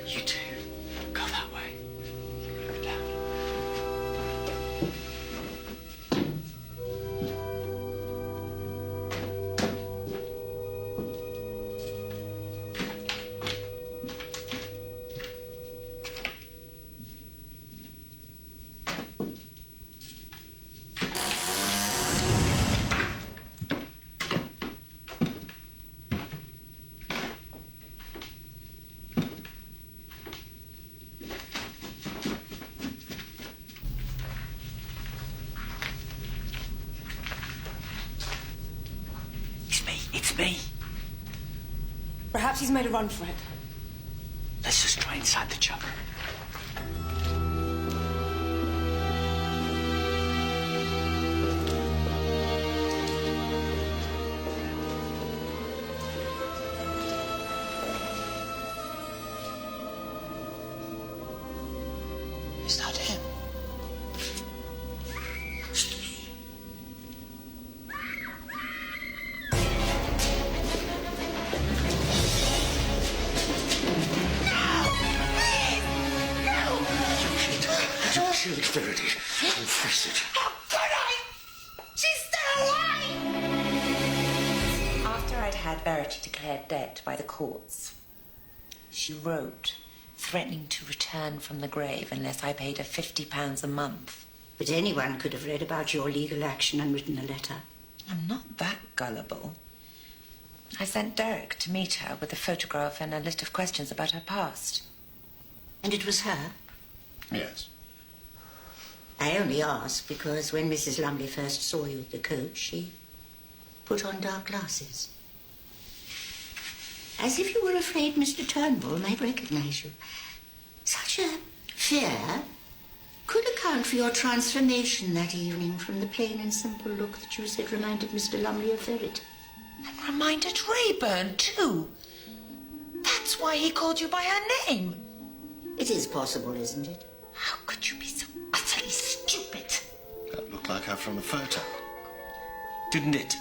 You two, go that way. Look down. me. Perhaps he's made a run for it. Let's just try inside the chopper. Is that him? Kill Verity. Confess it. How could I? She's still alive! After I'd had Verity declared dead by the courts, she wrote, threatening to return from the grave unless I paid her £50 a month. But anyone could have read about your legal action and written a letter. I'm not that gullible. I sent Derek to meet her with a photograph and a list of questions about her past. And it was her? Yes. I only asked because when Mrs. Lumley first saw you at the coach, she put on dark glasses. As if you were afraid Mr. Turnbull might recognize you. Such a fear could account for your transformation that evening from the plain and simple look that you said reminded Mr. Lumley of Verity. And reminded Rayburn, too. That's why he called you by her name. It is possible, isn't it? How could you be so utterly stupid? That looked like her from the photo. Didn't it?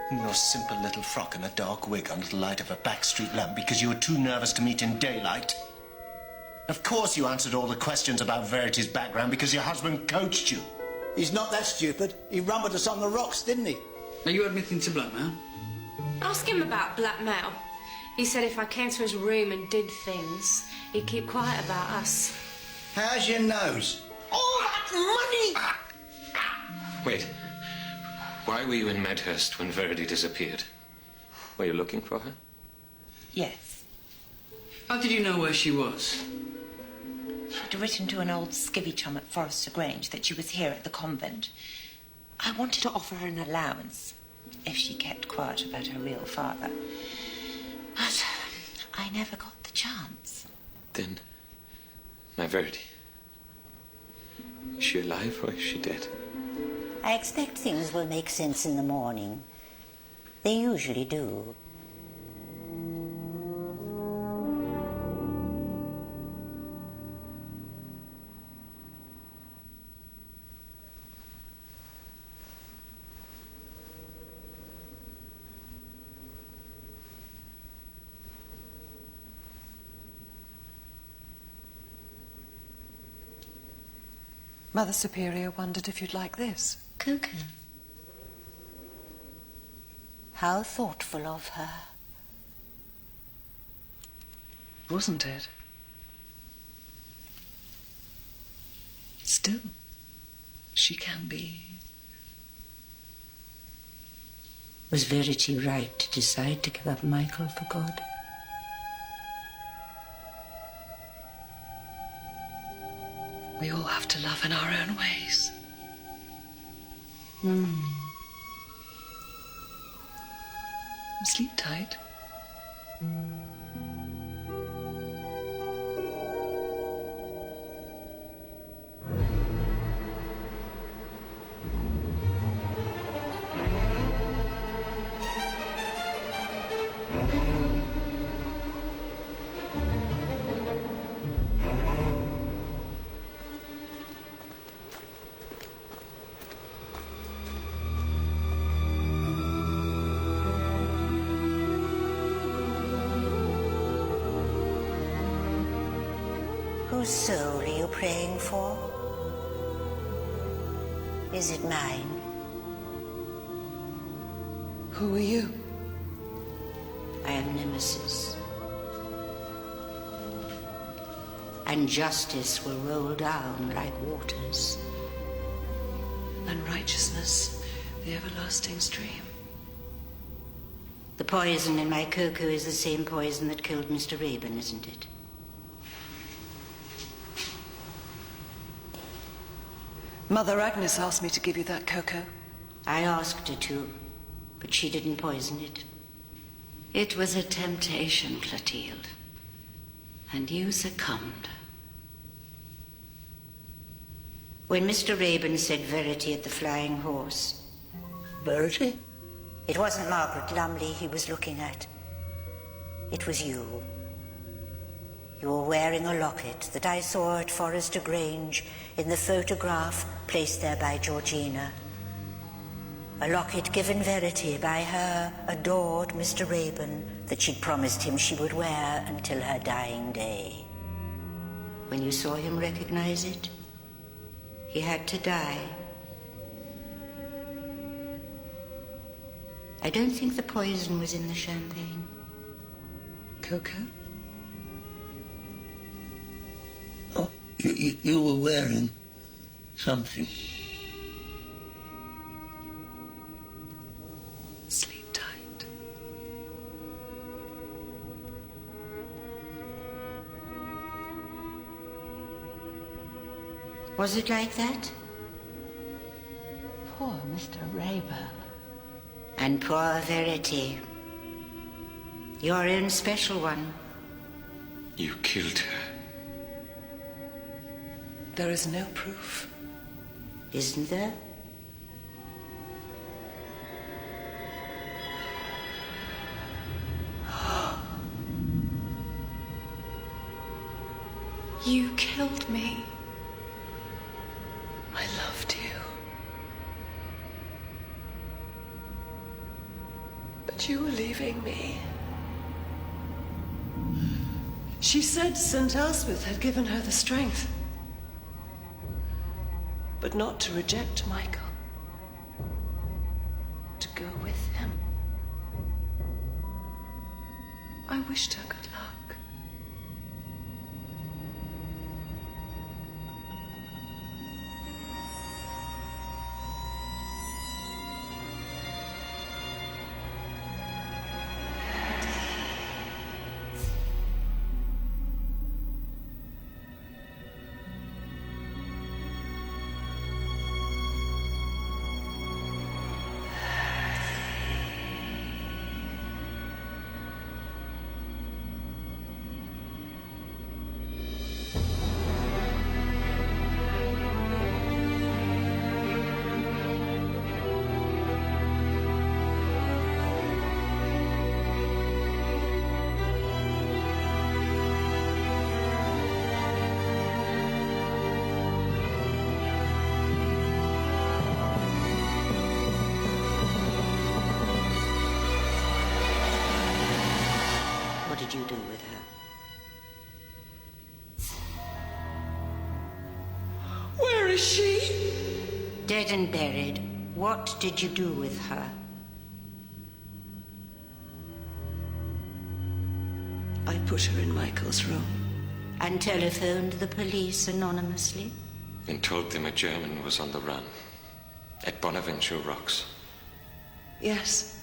In your simple little frock and a dark wig under the light of a backstreet lamp because you were too nervous to meet in daylight. Of course you answered all the questions about Verity's background because your husband coached you. He's not that stupid. He rumbled us on the rocks, didn't he? Are you admitting to blackmail? Ask him about blackmail. He said if I came to his room and did things, he'd keep quiet about us. How's your nose? All that money! Wait. Why were you in Medhurst when Verity disappeared? Were you looking for her? Yes. How did you know where she was? She'd written to an old skivvy chum at Forrester Grange that she was here at the convent. I wanted to offer her an allowance if she kept quiet about her real father. But I never got the chance. Then, my Verity. Is she alive or is she dead? I expect things will make sense in the morning. They usually do. Mother Superior wondered if you'd like this. Coco. How thoughtful of her. Wasn't it? Still, she can be. Was Verity right to decide to give up Michael for God? We all have to love in our own ways. Sleep tight. Whose soul are you praying for? Is it mine? Who are you? I am Nemesis. And justice will roll down like waters. And righteousness, the everlasting stream. The poison in my cocoa is the same poison that killed Mr. Rayburn, isn't it? Mother Agnes asked me to give you that cocoa. I asked her to, but she didn't poison it. It was a temptation, Clotilde, and you succumbed. When Mr. Raeburn said Verity at the Flying Horse... Verity? It wasn't Margaret Lumley he was looking at. It was you. You were wearing a locket that I saw at Forrester Grange in the photograph placed there by Georgina. A locket given Verity by her adored Mr. Raeburn that she'd promised him she would wear until her dying day. When you saw him recognize it, he had to die. I don't think the poison was in the champagne. Cocoa? Oh, you were wearing something. Sleep tight. Was it like that? Poor Mr. Raeburn. And poor Verity. Your own special one. You killed her. There is no proof. Isn't there? You killed me. I loved you. But you were leaving me. She said St. Elspeth had given her the strength, but not to reject Michael. To go with him. I wished her good luck. What did you do with her? Where is she? Dead and buried. What did you do with her? I put her in Michael's room. And telephoned the police anonymously? And told them a German was on the run. At Bonaventure Rocks. Yes.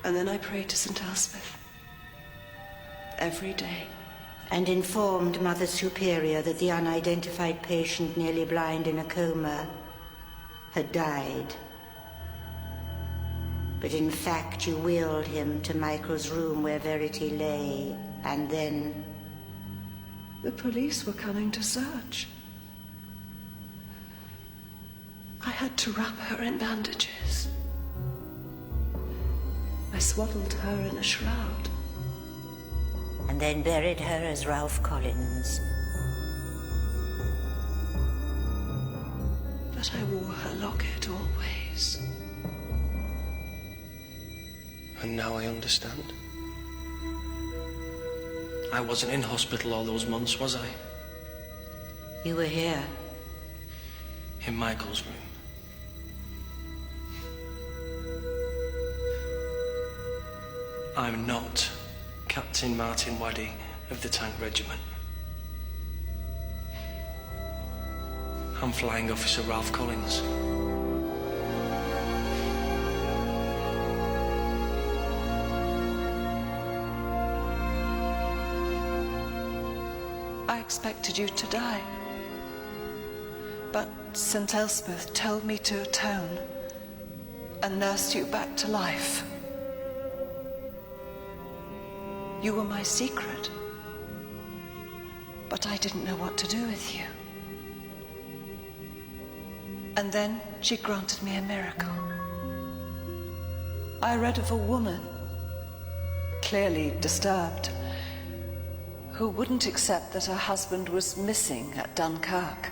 And then I prayed to St. Elspeth. Every day. And informed Mother Superior that the unidentified patient, nearly blind in a coma, had died. But in fact you wheeled him to Michael's room where Verity lay, and then... The police were coming to search. I had to wrap her in bandages. I swaddled her in a shroud. And then buried her as Ralph Collins. But I wore her locket always. And now I understand. I wasn't in hospital all those months, was I? You were here. In Michael's room. I'm not Captain Martin Waddy of the Tank Regiment. I'm Flying Officer Ralph Collins. I expected you to die. But St. Elspeth told me to atone and nursed you back to life. You were my secret. But I didn't know what to do with you. And then she granted me a miracle. I read of a woman, clearly disturbed, who wouldn't accept that her husband was missing at Dunkirk,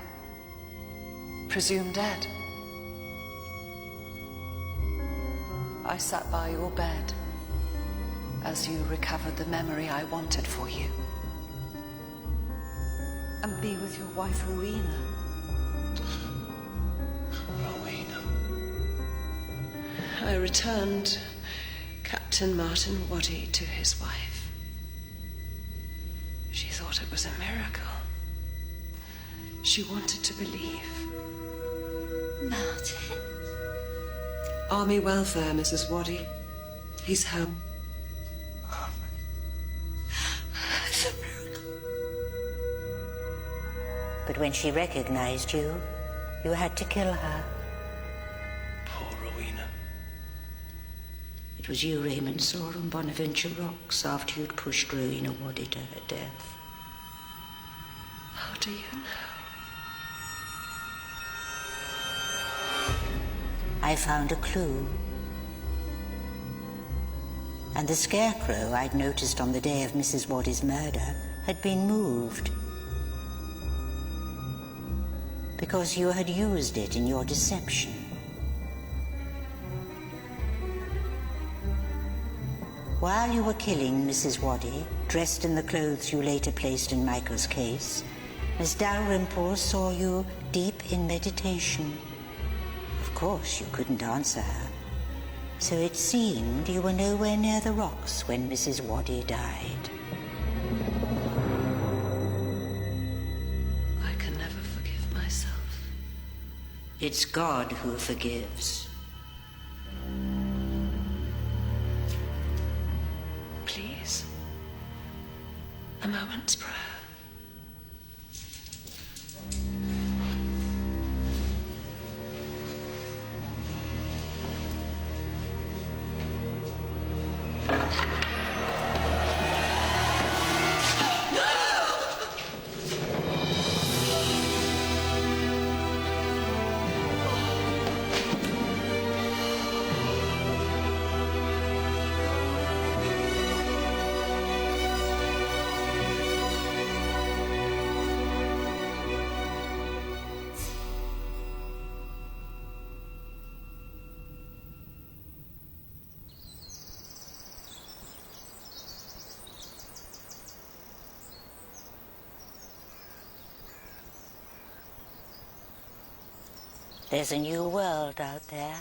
presumed dead. I sat by your bed as you recovered the memory I wanted for you. And be with your wife, Rowena. Rowena. I returned Captain Martin Waddy to his wife. She thought it was a miracle. She wanted to believe. Martin? Army welfare, Mrs. Waddy. He's home. It's a miracle. But when she recognized you, you had to kill her. Poor Rowena. It was you Raymond saw on Bonaventure Rocks after you'd pushed Rowena Waddy to her death. How do you know? I found a clue. And the scarecrow I'd noticed on the day of Mrs. Waddy's murder had been moved. Because you had used it in your deception. While you were killing Mrs. Waddy, dressed in the clothes you later placed in Michael's case, Miss Dalrymple saw you deep in meditation. Of course, you couldn't answer her. So it seemed you were nowhere near the rocks when Mrs. Waddy died. I can never forgive myself. It's God who forgives. Please. A moment's prayer. There's a new world out there.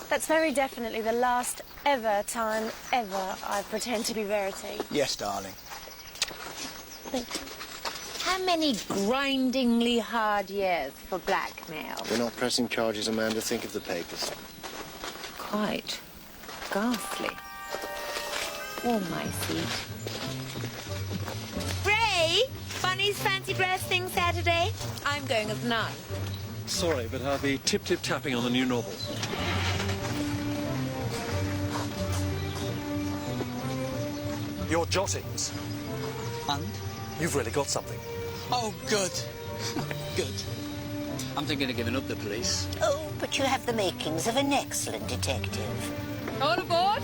That's very definitely the last time ever I pretend to be Verity. Yes, darling. How many grindingly hard years for blackmail? We're not pressing charges, Amanda. Think of the papers. Quite ghastly. Warm my seat. Ray! Bunny's fancy dress thing Saturday? I'm going as nun. Sorry, but I'll be tip-tip-tapping on the new novel. Your jottings. And? You've really got something. Oh, good. Good. I'm thinking of giving up the police. Oh, but you have the makings of an excellent detective. All aboard!